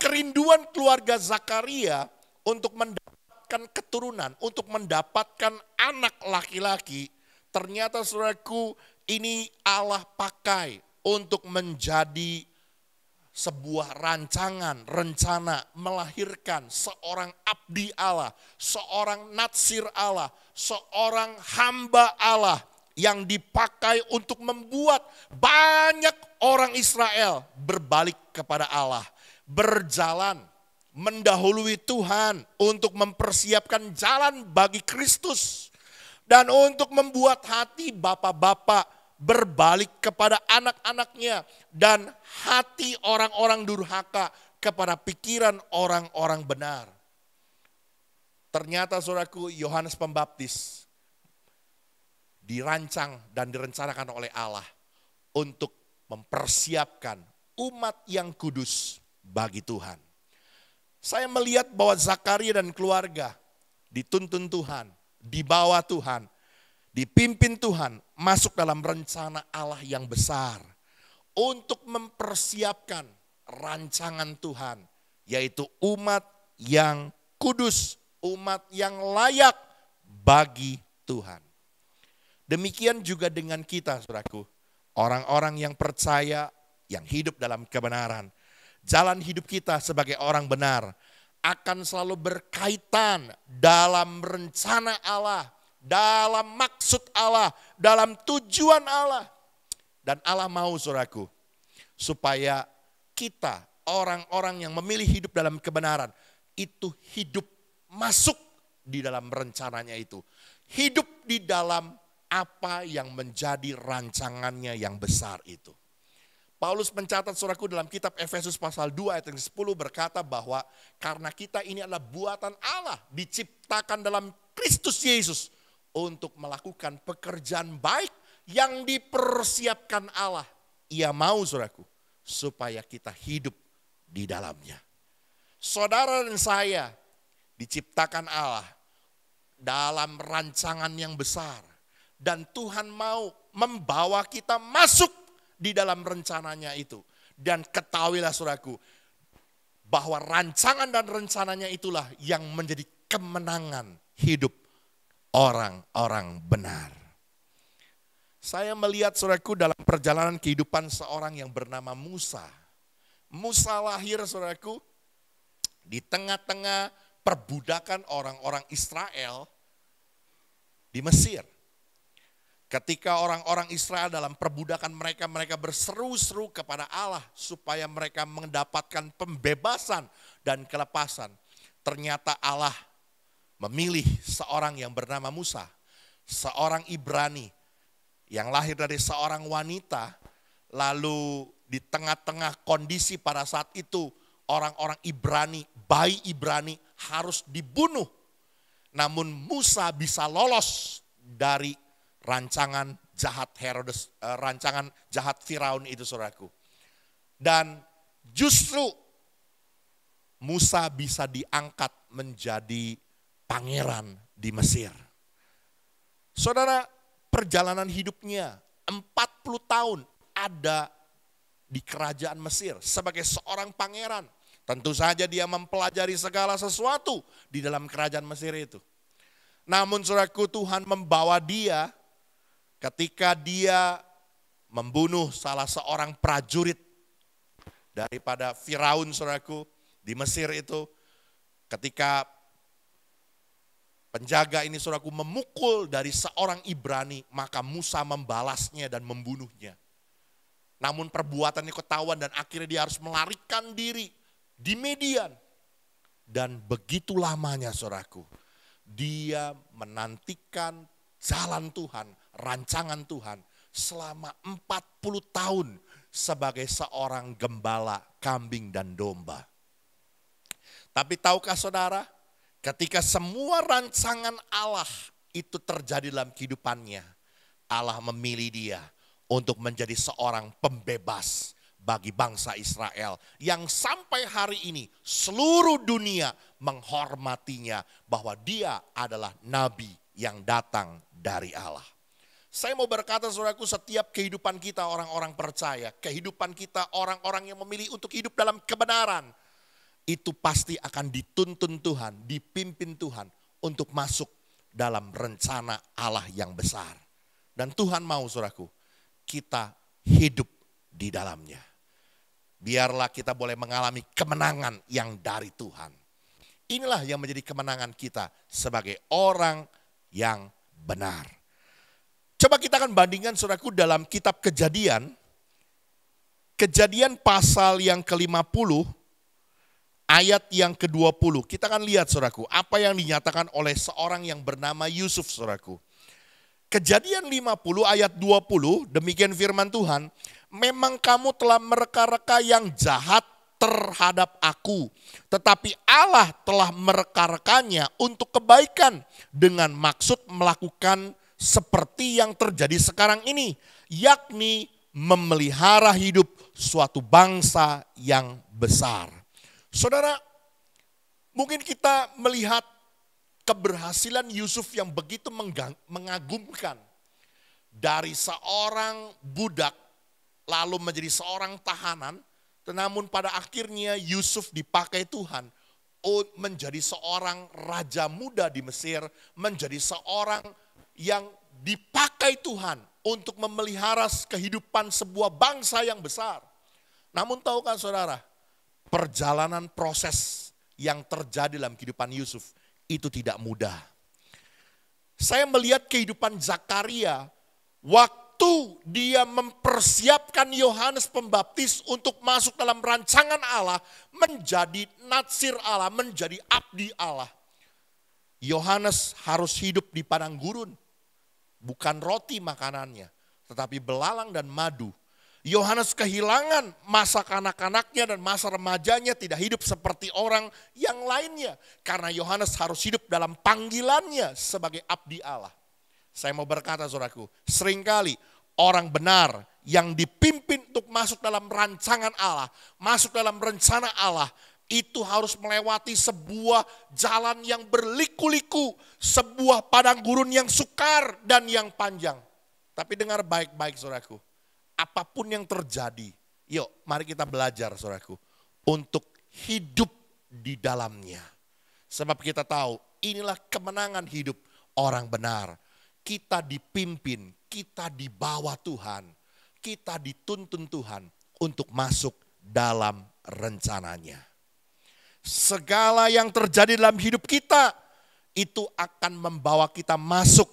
kerinduan keluarga Zakaria untuk mendapatkan keturunan, untuk mendapatkan anak laki-laki, ternyata saudaraku ini Allah pakai untuk menjadi sebuah rancangan, rencana melahirkan seorang abdi Allah, seorang natsir Allah, seorang hamba Allah yang dipakai untuk membuat banyak orang Israel berbalik kepada Allah, berjalan mendahului Tuhan untuk mempersiapkan jalan bagi Kristus, dan untuk membuat hati bapak-bapak berbalik kepada anak-anaknya, dan hati orang-orang durhaka kepada pikiran orang-orang benar. Ternyata saudaraku, Yohanes Pembaptis dirancang dan direncanakan oleh Allah untuk mempersiapkan umat yang kudus bagi Tuhan. Saya melihat bahwa Zakaria dan keluarga dituntun Tuhan, dibawa Tuhan, dipimpin Tuhan masuk dalam rencana Allah yang besar untuk mempersiapkan rancangan Tuhan, yaitu umat yang kudus, umat yang layak bagi Tuhan. Demikian juga dengan kita, saudaraku, orang-orang yang percaya, yang hidup dalam kebenaran. Jalan hidup kita sebagai orang benar akan selalu berkaitan dalam rencana Allah, dalam maksud Allah, dalam tujuan Allah. Dan Allah mau saudaraku, supaya kita orang-orang yang memilih hidup dalam kebenaran, itu hidup masuk di dalam rencananya itu. Hidup di dalam apa yang menjadi rancangannya yang besar itu. Paulus mencatat saudaraku dalam kitab Efesus pasal 2 ayat yang 10 berkata bahwa karena kita ini adalah buatan Allah, diciptakan dalam Kristus Yesus untuk melakukan pekerjaan baik yang dipersiapkan Allah. Ia mau saudaraku supaya kita hidup di dalamnya. Saudara dan saya diciptakan Allah dalam rancangan yang besar. Dan Tuhan mau membawa kita masuk di dalam rencananya itu. Dan ketahuilah saudaraku, bahwa rancangan dan rencananya itulah yang menjadi kemenangan hidup orang-orang benar. Saya melihat saudaraku dalam perjalanan kehidupan seorang yang bernama Musa. Musa lahir saudaraku di tengah-tengah perbudakan orang-orang Israel di Mesir. Ketika orang-orang Israel dalam perbudakan mereka, mereka berseru-seru kepada Allah supaya mereka mendapatkan pembebasan dan kelepasan. Ternyata Allah memilih seorang yang bernama Musa, seorang Ibrani yang lahir dari seorang wanita, lalu di tengah-tengah kondisi pada saat itu orang-orang Ibrani, bayi Ibrani harus dibunuh. Namun Musa bisa lolos dari rancangan jahat Herodes, rancangan jahat Firaun itu saudaraku. Dan justru Musa bisa diangkat menjadi pangeran di Mesir. Saudara, perjalanan hidupnya 40 tahun ada di kerajaan Mesir sebagai seorang pangeran. Tentu saja dia mempelajari segala sesuatu di dalam kerajaan Mesir itu. Namun saudaraku, Tuhan membawa dia ketika dia membunuh salah seorang prajurit daripada Firaun saudaraku di Mesir itu. Ketika penjaga ini saudaraku memukul dari seorang Ibrani, maka Musa membalasnya dan membunuhnya. Namun perbuatannya ketahuan dan akhirnya dia harus melarikan diri di Midian. Dan begitu lamanya saudaraku, dia menantikan jalan Tuhan, rancangan Tuhan selama 40 tahun sebagai seorang gembala kambing dan domba. Tapi tahukah saudara, ketika semua rancangan Allah itu terjadi dalam kehidupannya, Allah memilih dia untuk menjadi seorang pembebas bagi bangsa Israel yang sampai hari ini seluruh dunia menghormatinya bahwa dia adalah nabi yang datang dari Allah. Saya mau berkata saudaraku, setiap kehidupan kita orang-orang percaya, kehidupan kita orang-orang yang memilih untuk hidup dalam kebenaran, itu pasti akan dituntun Tuhan, dipimpin Tuhan untuk masuk dalam rencana Allah yang besar. Dan Tuhan mau saudaraku, kita hidup di dalamnya. Biarlah kita boleh mengalami kemenangan yang dari Tuhan. Inilah yang menjadi kemenangan kita sebagai orang yang benar. Coba kita akan bandingkan saudaraku dalam kitab Kejadian. Kejadian pasal yang ke-50. Ayat yang ke-20, kita akan lihat saudaraku, apa yang dinyatakan oleh seorang yang bernama Yusuf saudaraku. Kejadian 50 ayat 20, demikian firman Tuhan, memang kamu telah mereka-reka yang jahat terhadap aku, tetapi Allah telah mereka-rekanya untuk kebaikan dengan maksud melakukan seperti yang terjadi sekarang ini, yakni memelihara hidup suatu bangsa yang besar. Saudara, mungkin kita melihat keberhasilan Yusuf yang begitu mengagumkan. Dari seorang budak lalu menjadi seorang tahanan. Namun pada akhirnya Yusuf dipakai Tuhan menjadi seorang raja muda di Mesir. Menjadi seorang yang dipakai Tuhan untuk memelihara kehidupan sebuah bangsa yang besar. Namun tahukah saudara, perjalanan proses yang terjadi dalam kehidupan Yusuf itu tidak mudah. Saya melihat kehidupan Zakaria waktu waktu dia mempersiapkan Yohanes Pembaptis untuk masuk dalam rancangan Allah, menjadi natsir Allah, menjadi abdi Allah. Yohanes harus hidup di padang gurun. Bukan roti makanannya, tetapi belalang dan madu. Yohanes kehilangan masa kanak-kanaknya dan masa remajanya, tidak hidup seperti orang yang lainnya. Karena Yohanes harus hidup dalam panggilannya sebagai abdi Allah. Saya mau berkata saudaraku, seringkali orang benar yang dipimpin untuk masuk dalam rancangan Allah, masuk dalam rencana Allah, itu harus melewati sebuah jalan yang berliku-liku, sebuah padang gurun yang sukar dan yang panjang. Tapi dengar baik-baik saudaraku, apapun yang terjadi, yuk mari kita belajar saudaraku, untuk hidup di dalamnya. Sebab kita tahu inilah kemenangan hidup orang benar. Kita dipimpin, kita dibawa Tuhan, kita dituntun Tuhan untuk masuk dalam rencananya. Segala yang terjadi dalam hidup kita, itu akan membawa kita masuk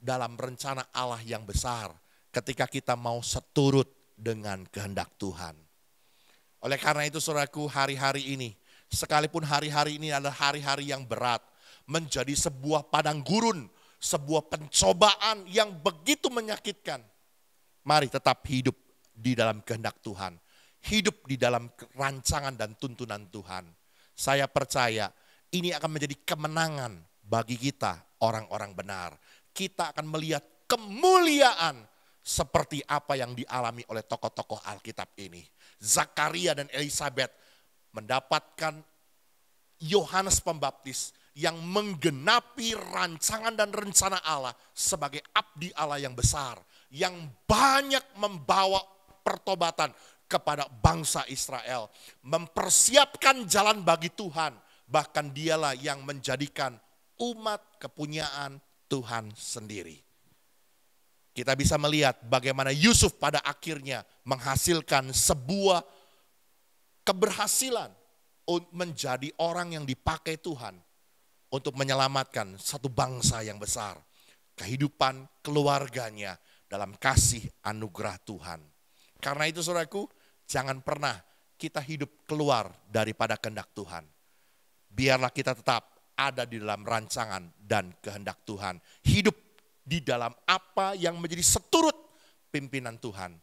dalam rencana Allah yang besar. Ketika kita mau seturut dengan kehendak Tuhan. Oleh karena itu saudaraku, hari-hari ini, sekalipun hari-hari ini adalah hari-hari yang berat, menjadi sebuah padang gurun, sebuah pencobaan yang begitu menyakitkan. Mari tetap hidup di dalam kehendak Tuhan. Hidup di dalam rancangan dan tuntunan Tuhan. Saya percaya ini akan menjadi kemenangan bagi kita orang-orang benar. Kita akan melihat kemuliaan seperti apa yang dialami oleh tokoh-tokoh Alkitab ini. Zakaria dan Elisabet mendapatkan Yohanes Pembaptis yang menggenapi rancangan dan rencana Allah sebagai abdi Allah yang besar, yang banyak membawa pertobatan kepada bangsa Israel, mempersiapkan jalan bagi Tuhan, bahkan dialah yang menjadikan umat kepunyaan Tuhan sendiri. Kita bisa melihat bagaimana Yusuf pada akhirnya menghasilkan sebuah keberhasilan menjadi orang yang dipakai Tuhan untuk menyelamatkan satu bangsa yang besar. Kehidupan keluarganya dalam kasih anugerah Tuhan. Karena itu saudaraku, jangan pernah kita hidup keluar daripada kehendak Tuhan. Biarlah kita tetap ada di dalam rancangan dan kehendak Tuhan. Hidup di dalam apa yang menjadi seturut pimpinan Tuhan.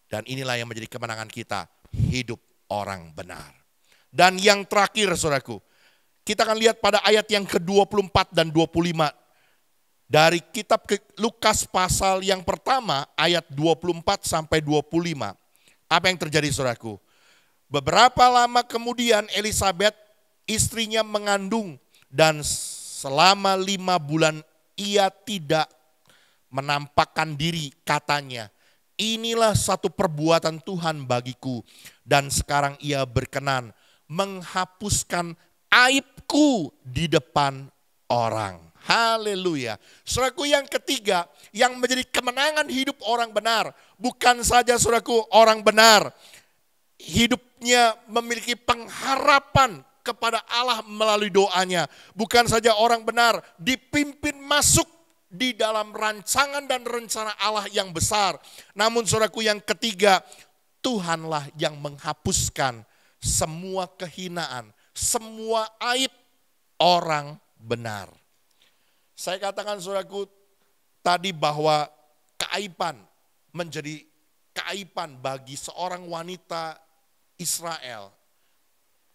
Dan inilah yang menjadi kemenangan kita, hidup orang benar. Dan yang terakhir saudaraku, kita akan lihat pada ayat yang ke-24 dan 25. Dari kitab Lukas pasal yang pertama ayat 24 sampai 25. Apa yang terjadi saudaraku? Beberapa lama kemudian Elisabet istrinya mengandung dan selama 5 bulan ia tidak menampakkan diri, katanya, inilah satu perbuatan Tuhan bagiku dan sekarang ia berkenan menghapuskan aibku di depan orang. Haleluya. Saudaraku, yang ketiga yang menjadi kemenangan hidup orang benar, bukan saja saudaraku orang benar hidupnya memiliki pengharapan kepada Allah melalui doanya, bukan saja orang benar dipimpin masuk di dalam rancangan dan rencana Allah yang besar. Namun saudaraku, yang ketiga, Tuhanlah yang menghapuskan semua kehinaan, semua aib orang benar. Saya katakan saudaraku tadi bahwa keaiban menjadi keaiban bagi seorang wanita Israel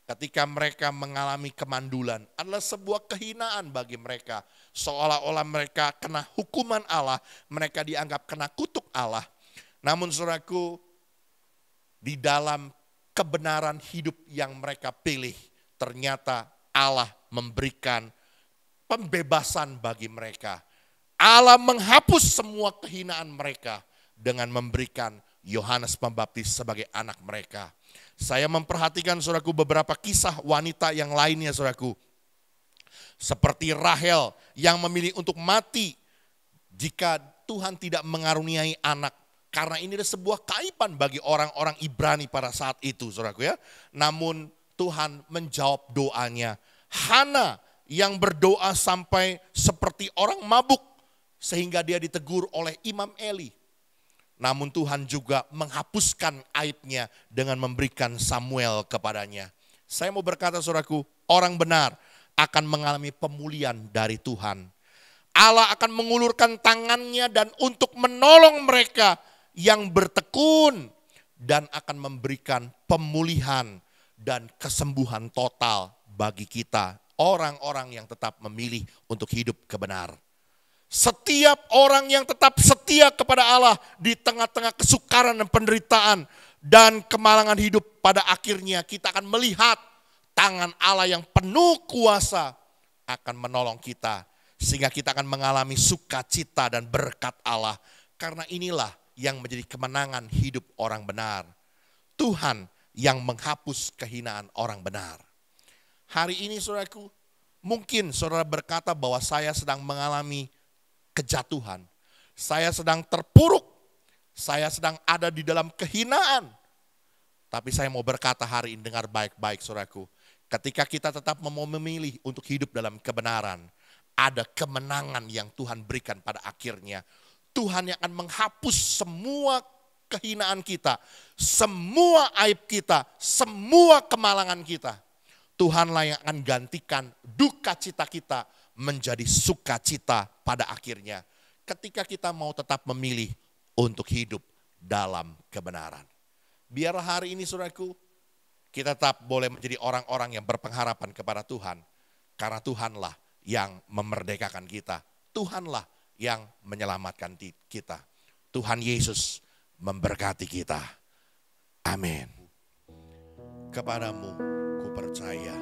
ketika mereka mengalami kemandulan adalah sebuah kehinaan bagi mereka. Seolah-olah mereka kena hukuman Allah, mereka dianggap kena kutuk Allah. Namun saudaraku, di dalam kebenaran hidup yang mereka pilih, ternyata Allah memberikan pembebasan bagi mereka. Allah menghapus semua kehinaan mereka dengan memberikan Yohanes Pembaptis sebagai anak mereka. Saya memperhatikan saudaraku beberapa kisah wanita yang lainnya saudaraku. Seperti Rahel yang memilih untuk mati jika Tuhan tidak mengaruniai anak. Karena ini adalah sebuah keaiban bagi orang-orang Ibrani pada saat itu saudaraku ya. Namun Tuhan menjawab doanya. Hana yang berdoa sampai seperti orang mabuk sehingga dia ditegur oleh Imam Eli. namun Tuhan juga menghapuskan aibnya dengan memberikan Samuel kepadanya. Saya mau berkata saudaraku, orang benar akan mengalami pemulihan dari Tuhan. Allah akan mengulurkan tangannya dan untuk menolong mereka yang bertekun dan akan memberikan pemulihan dan kesembuhan total bagi kita, orang-orang yang tetap memilih untuk hidup kebenar. Setiap orang yang tetap setia kepada Allah di tengah-tengah kesukaran dan penderitaan dan kemalangan hidup, pada akhirnya kita akan melihat tangan Allah yang penuh kuasa akan menolong kita. Sehingga kita akan mengalami sukacita dan berkat Allah. Karena inilah yang menjadi kemenangan hidup orang benar. Tuhan yang menghapus kehinaan orang benar. Hari ini saudaraku, mungkin saudara berkata bahwa saya sedang mengalami kejatuhan. Saya sedang terpuruk. Saya sedang ada di dalam kehinaan. Tapi saya mau berkata hari ini, dengar baik-baik saudaraku. Ketika kita tetap mau memilih untuk hidup dalam kebenaran, ada kemenangan yang Tuhan berikan pada akhirnya. Tuhan yang akan menghapus semua kehinaan kita, semua aib kita, semua kemalangan kita. Tuhanlah yang akan gantikan duka cita kita menjadi sukacita pada akhirnya. Ketika kita mau tetap memilih untuk hidup dalam kebenaran. Biarlah hari ini saudaraku, kita tetap boleh menjadi orang-orang yang berpengharapan kepada Tuhan. Karena Tuhanlah yang memerdekakan kita. Tuhanlah yang menyelamatkan kita. Tuhan Yesus memberkati kita. Amin. Kepadamu ku percaya.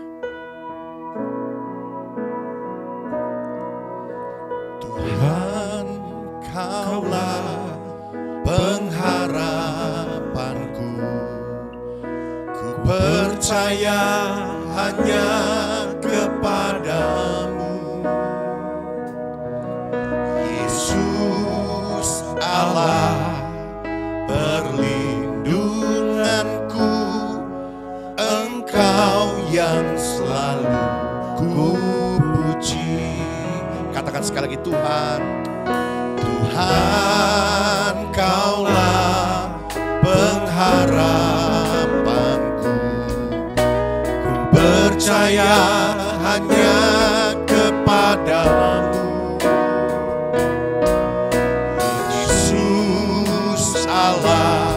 Tuhan, Kaulah pengharapanku. Ku percaya hanya kepadamu. Yesus Allah perlindunganku, Engkau yang selalu ku puji. Katakan sekali lagi, Tuhan, Tuhan, Kaulah pengharapanku. Ku percaya hanya kepadamu. Yesus Allah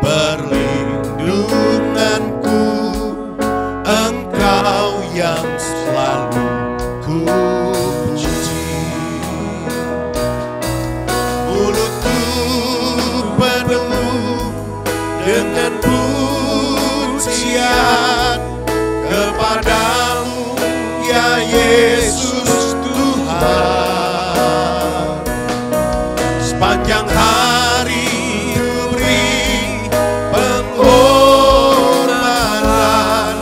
perlindunganku, Engkau yang selalu ku puji. Mulutku penuh dengan pujian kepadamu, ya Yesus Tuhan. Sepanjang hari ku beri penghormatan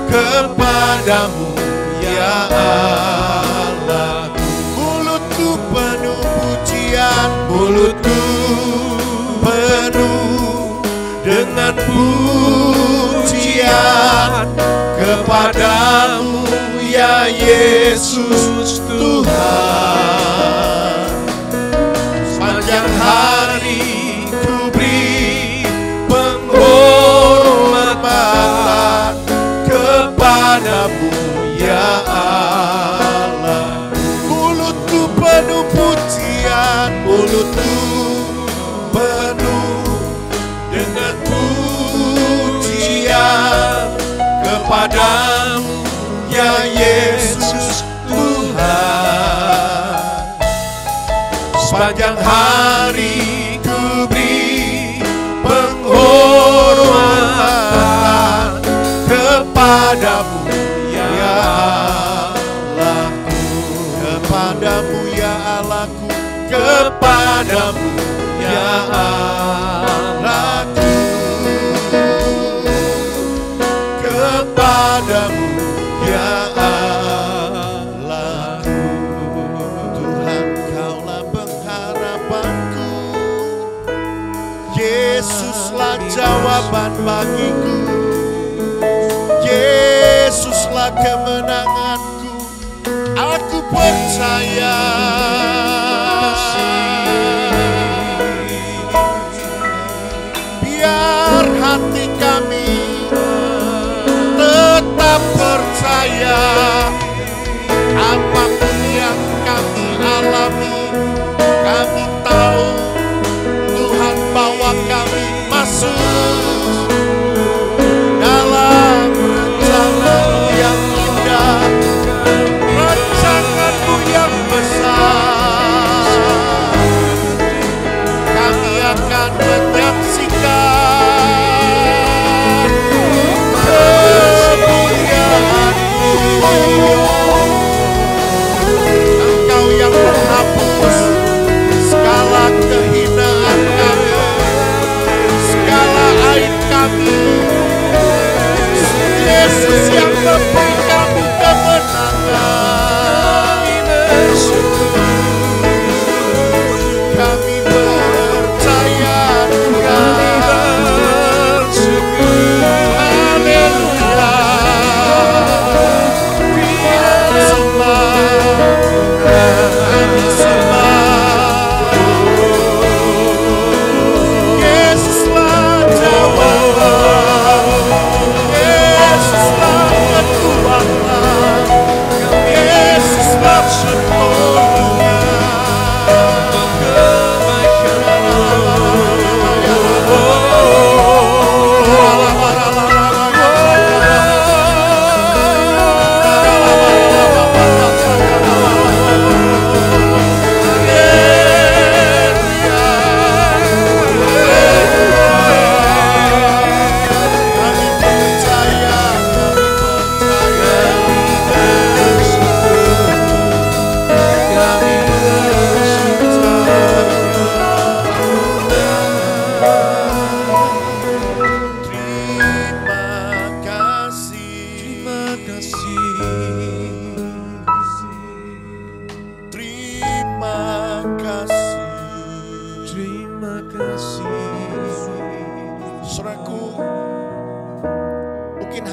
kepadamu, ya Allah. Mulutku penuh pujian, mulutku penuh dengan pujian kepadamu, ya Yesus Tuhan. Sepanjang hari ku beri penghormatan kepadamu, ya Allah. Mulutku penuh pujian, mulutku penuh dengan pujian kepadamu, ya Yesus Tuhan. Sepanjang hari ku beri penghormatan kepadamu, ya Allahku. Kepadamu, ya Allahku. Kepadamu, ya Allahku. Kepadamu, ya Allahku. Tuhan, Kaulah pengharapanku. Yesuslah jawaban bagiku. Yesuslah kemenanganku. Aku percaya.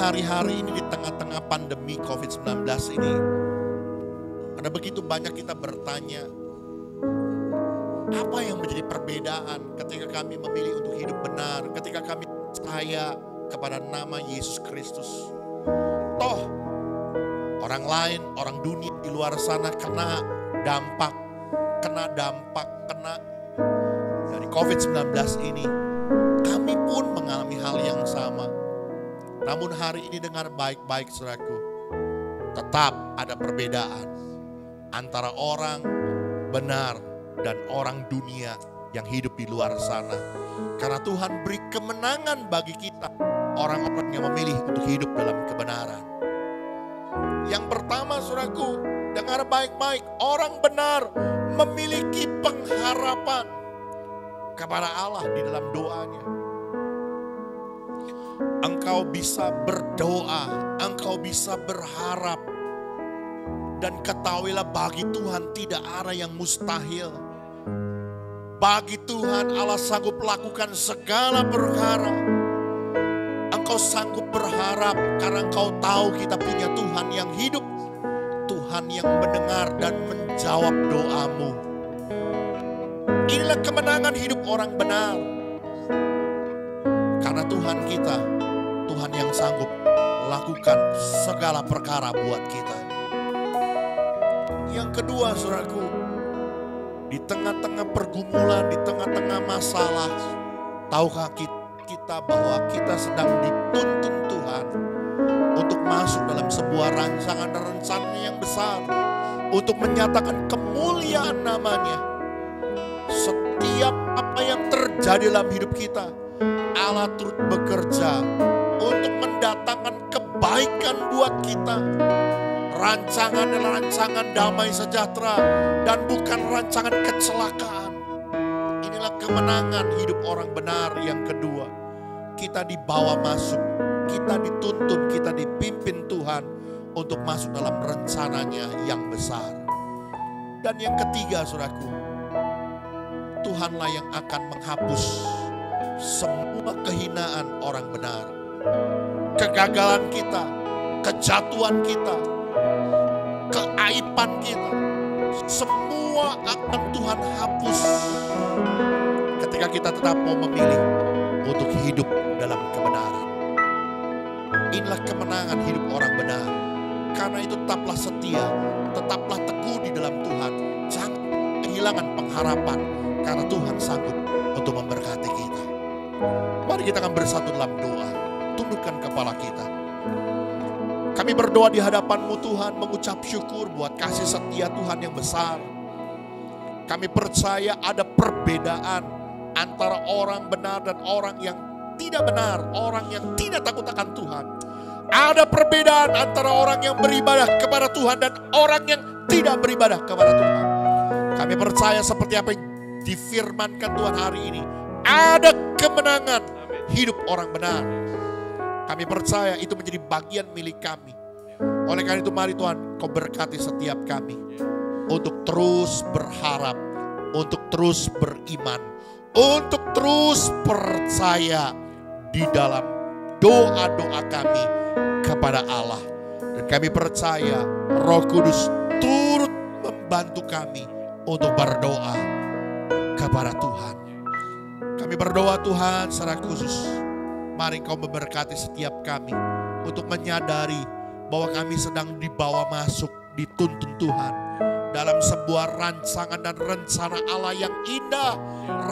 hari-hari ini di tengah-tengah pandemi COVID-19 ini, ada begitu banyak kita bertanya, apa yang menjadi perbedaan ketika kami memilih untuk hidup benar, ketika kami percaya kepada nama Yesus Kristus. Toh, orang lain, orang dunia di luar sana kena dampak dari COVID-19 ini. Kami pun mengalami hal yang sama. Namun hari ini dengar baik-baik saudaraku, tetap ada perbedaan antara orang benar dan orang dunia yang hidup di luar sana. Karena Tuhan beri kemenangan bagi kita, orang-orang yang memilih untuk hidup dalam kebenaran. Yang pertama saudaraku, dengar baik-baik, orang benar memiliki pengharapan kepada Allah di dalam doanya. Engkau bisa berdoa, engkau bisa berharap, dan ketahuilah bagi Tuhan tidak ada yang mustahil. Bagi Tuhan Allah sanggup lakukan segala perkara. Engkau sanggup berharap karena engkau tahu kita punya Tuhan yang hidup, Tuhan yang mendengar dan menjawab doamu. Inilah kemenangan hidup orang benar. Karena Tuhan kita, Tuhan yang sanggup lakukan segala perkara buat kita. Yang kedua saudaraku, di tengah-tengah pergumulan, di tengah-tengah masalah, tahukah kita bahwa kita sedang dituntun Tuhan untuk masuk dalam sebuah rancangan dan rencana yang besar, untuk menyatakan kemuliaan namanya. Setiap apa yang terjadi dalam hidup kita, Allah turut bekerja untuk mendatangkan kebaikan buat kita. Rancangan adalah rancangan damai sejahtera dan bukan rancangan kecelakaan. Inilah kemenangan hidup orang benar. Yang kedua, kita dibawa masuk, kita dituntun, kita dipimpin Tuhan untuk masuk dalam rencananya yang besar. Dan yang ketiga saudaraku, Tuhanlah yang akan menghapus semua kehinaan orang benar. Kegagalan kita, kejatuhan kita, keaiban kita, semua akan Tuhan hapus ketika kita tetap mau memilih untuk hidup dalam kebenaran. Inilah kemenangan hidup orang benar. Karena itu tetaplah setia, tetaplah teguh di dalam Tuhan. Jangan kehilangan pengharapan, karena Tuhan sanggup untuk memberkati kita. Mari kita akan bersatu dalam doa. Tundukkan kepala kita. Kami berdoa di hadapan-Mu Tuhan, mengucap syukur buat kasih setia Tuhan yang besar. Kami percaya ada perbedaan antara orang benar dan orang yang tidak benar, orang yang tidak takut akan Tuhan. Ada perbedaan antara orang yang beribadah kepada Tuhan dan orang yang tidak beribadah kepada Tuhan. Kami percaya seperti apa yang difirmankan Tuhan hari ini, ada kemenangan hidup orang benar. Kami percaya itu menjadi bagian milik kami. Oleh karena itu mari Tuhan, Kau berkati setiap kami untuk terus berharap, untuk terus beriman, untuk terus percaya di dalam doa-doa kami kepada Allah. Dan kami percaya Roh Kudus turut membantu kami untuk berdoa kepada Tuhan. Kami berdoa Tuhan secara khusus, mari Kau memberkati setiap kami untuk menyadari bahwa kami sedang dibawa masuk, dituntun Tuhan dalam sebuah rancangan dan rencana Allah yang indah,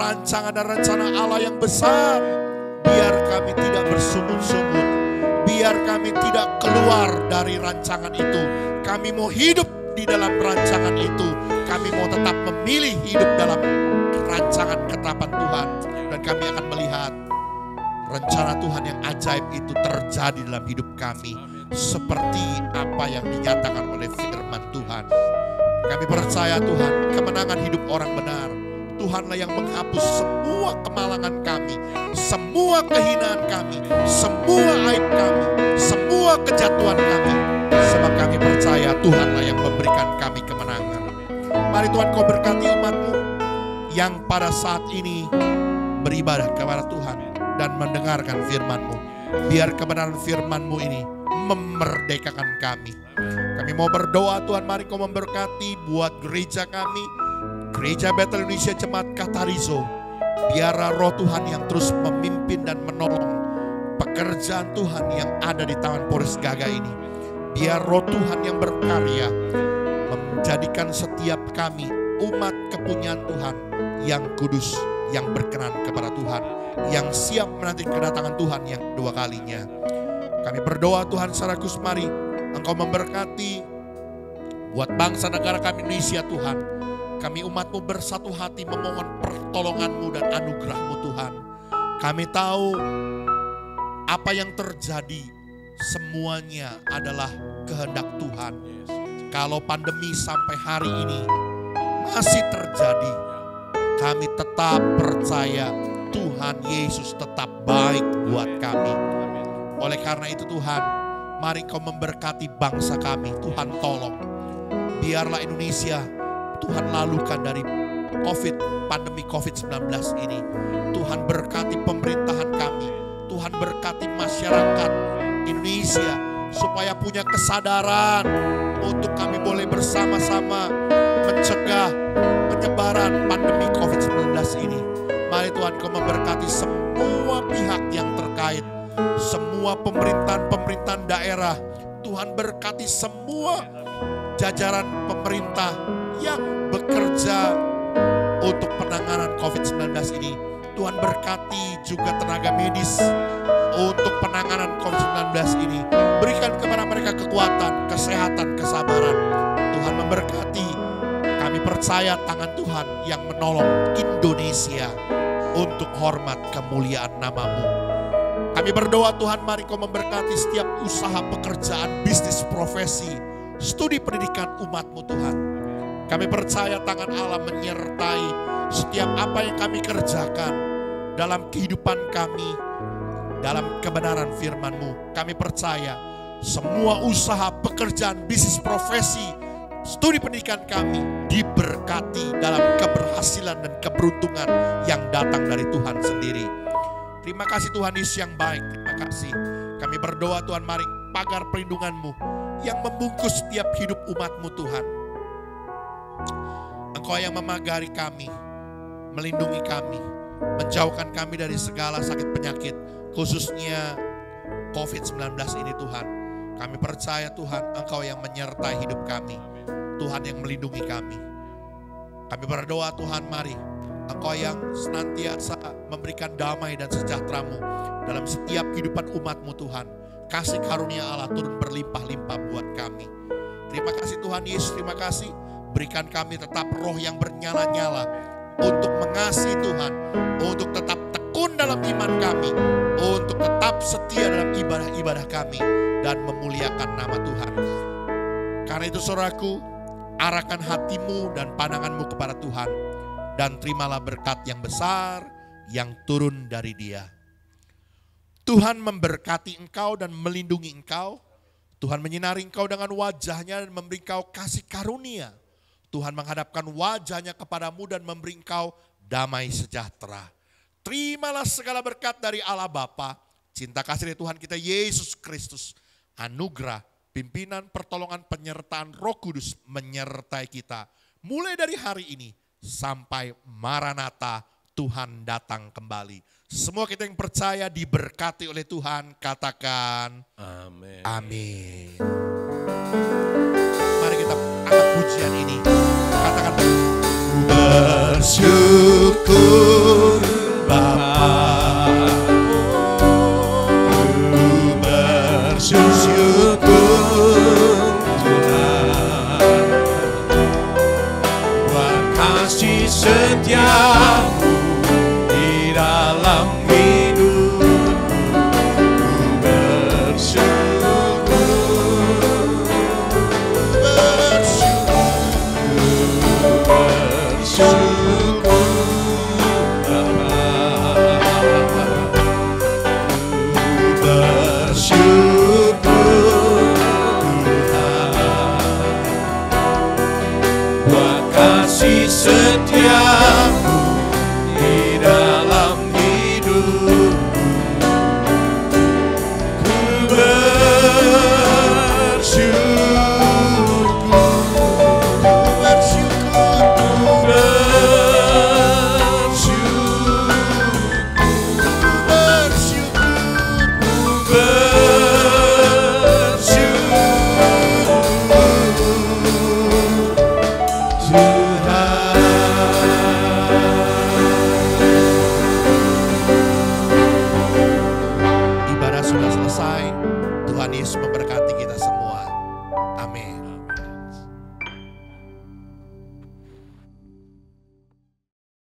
rancangan dan rencana Allah yang besar. Biar kami tidak bersungut-sungut, biar kami tidak keluar dari rancangan itu. Kami mau hidup di dalam rancangan itu. Kami mau tetap memilih hidup dalam rancangan ketetapan Tuhan. Dan kami akan melihat rencana Tuhan yang ajaib itu terjadi dalam hidup kami. Seperti apa yang dinyatakan oleh firman Tuhan. Kami percaya Tuhan, kemenangan hidup orang benar. Tuhanlah yang menghapus semua kemalangan kami, semua kehinaan kami, semua aib kami, semua kejatuhan kami. Sebab kami percaya Tuhanlah yang memberikan kami kemenangan. Mari Tuhan Kau berkati umat-Mu yang pada saat ini beribadah kepada Tuhan dan mendengarkan firman-Mu. Biar kebenaran firman-Mu ini memerdekakan kami. Kami mau berdoa Tuhan, mari Kau memberkati buat gereja kami, Gereja Betel Indonesia Jemaat Katarizo. Biar roh Tuhan yang terus memimpin dan menolong pekerjaan Tuhan yang ada di Taman Polres Gaga ini. Biar roh Tuhan yang berkarya menjadikan setiap kami umat kepunyaan Tuhan yang kudus, yang berkenan kepada Tuhan, yang siap menanti kedatangan Tuhan yang kedua kalinya. Kami berdoa Tuhan secara khusus, mari Engkau memberkati buat bangsa negara kami Indonesia Tuhan. Kami umat-Mu bersatu hati memohon pertolongan-Mu dan anugerah-Mu Tuhan. Kami tahu apa yang terjadi semuanya adalah kehendak Tuhan. Kalau pandemi sampai hari ini masih terjadi, kami tetap percaya Tuhan Yesus tetap baik buat kami. Oleh karena itu Tuhan, mari Kau memberkati bangsa kami. Tuhan tolong, biarlah Indonesia Tuhan lalukan dari pandemi COVID-19 ini. Tuhan berkati pemerintahan kami. Tuhan berkati masyarakat Indonesia supaya punya kesadaran untuk kami boleh bersama-sama mencegah penyebaran pandemi COVID-19 ini. Mari Tuhan Kau memberkati semua pihak yang terkait, semua pemerintahan daerah. Tuhan berkati semua jajaran pemerintah yang bekerja untuk penanganan COVID-19 ini. Tuhan berkati juga tenaga medis untuk penanganan COVID-19 ini. Berikan kepada mereka kekuatan, kesehatan, kesabaran. Tuhan memberkati. Kami percaya tangan Tuhan yang menolong Indonesia untuk hormat kemuliaan nama-Mu. Kami berdoa Tuhan, mari Kau memberkati setiap usaha, pekerjaan, bisnis, profesi, studi pendidikan umat-Mu Tuhan. Kami percaya tangan Allah menyertai setiap apa yang kami kerjakan dalam kehidupan kami, dalam kebenaran firman-Mu. Kami percaya semua usaha, pekerjaan, bisnis, profesi, studi pendidikan kami diberkati dalam keberhasilan dan keberuntungan yang datang dari Tuhan sendiri. Terima kasih Tuhan Yesus yang baik. Terima kasih. Kami berdoa Tuhan, mari pagar perlindungan-Mu yang membungkus setiap hidup umat-Mu Tuhan. Engkau yang memagari kami, melindungi kami, menjauhkan kami dari segala sakit penyakit, khususnya COVID-19 ini Tuhan. Kami percaya Tuhan, Engkau yang menyertai hidup kami, Tuhan yang melindungi kami. Kami berdoa Tuhan, mari Engkau yang senantiasa memberikan damai dan sejahtera-Mu dalam setiap kehidupan umat-Mu Tuhan. Kasih karunia Allah turun berlimpah-limpah buat kami. Terima kasih Tuhan Yesus, terima kasih. Berikan kami tetap roh yang bernyala-nyala untuk mengasihi Tuhan, untuk tetap tekun dalam iman kami, untuk tetap setia dalam ibadah-ibadah kami, dan memuliakan nama Tuhan. Karena itu saudaraku, arahkan hatimu dan pandanganmu kepada Tuhan, dan terimalah berkat yang besar yang turun dari Dia. Tuhan memberkati engkau dan melindungi engkau. Tuhan menyinari engkau dengan wajah-Nya dan memberi engkau kasih karunia. Tuhan menghadapkan wajah-Nya kepadamu dan memberi engkau damai sejahtera. Terimalah segala berkat dari Allah Bapa, cinta kasih dari Tuhan kita Yesus Kristus, anugerah, pimpinan, pertolongan, penyertaan Roh Kudus menyertai kita. Mulai dari hari ini sampai Maranatha, Tuhan datang kembali. Semua kita yang percaya diberkati oleh Tuhan, katakan amin. Amin. Mari kita angkat pujian ini. Katakan bersyukur Bapa, bersyukur Tuhan, buat kasih setia-Mu di dalam hidupku. Kasih setia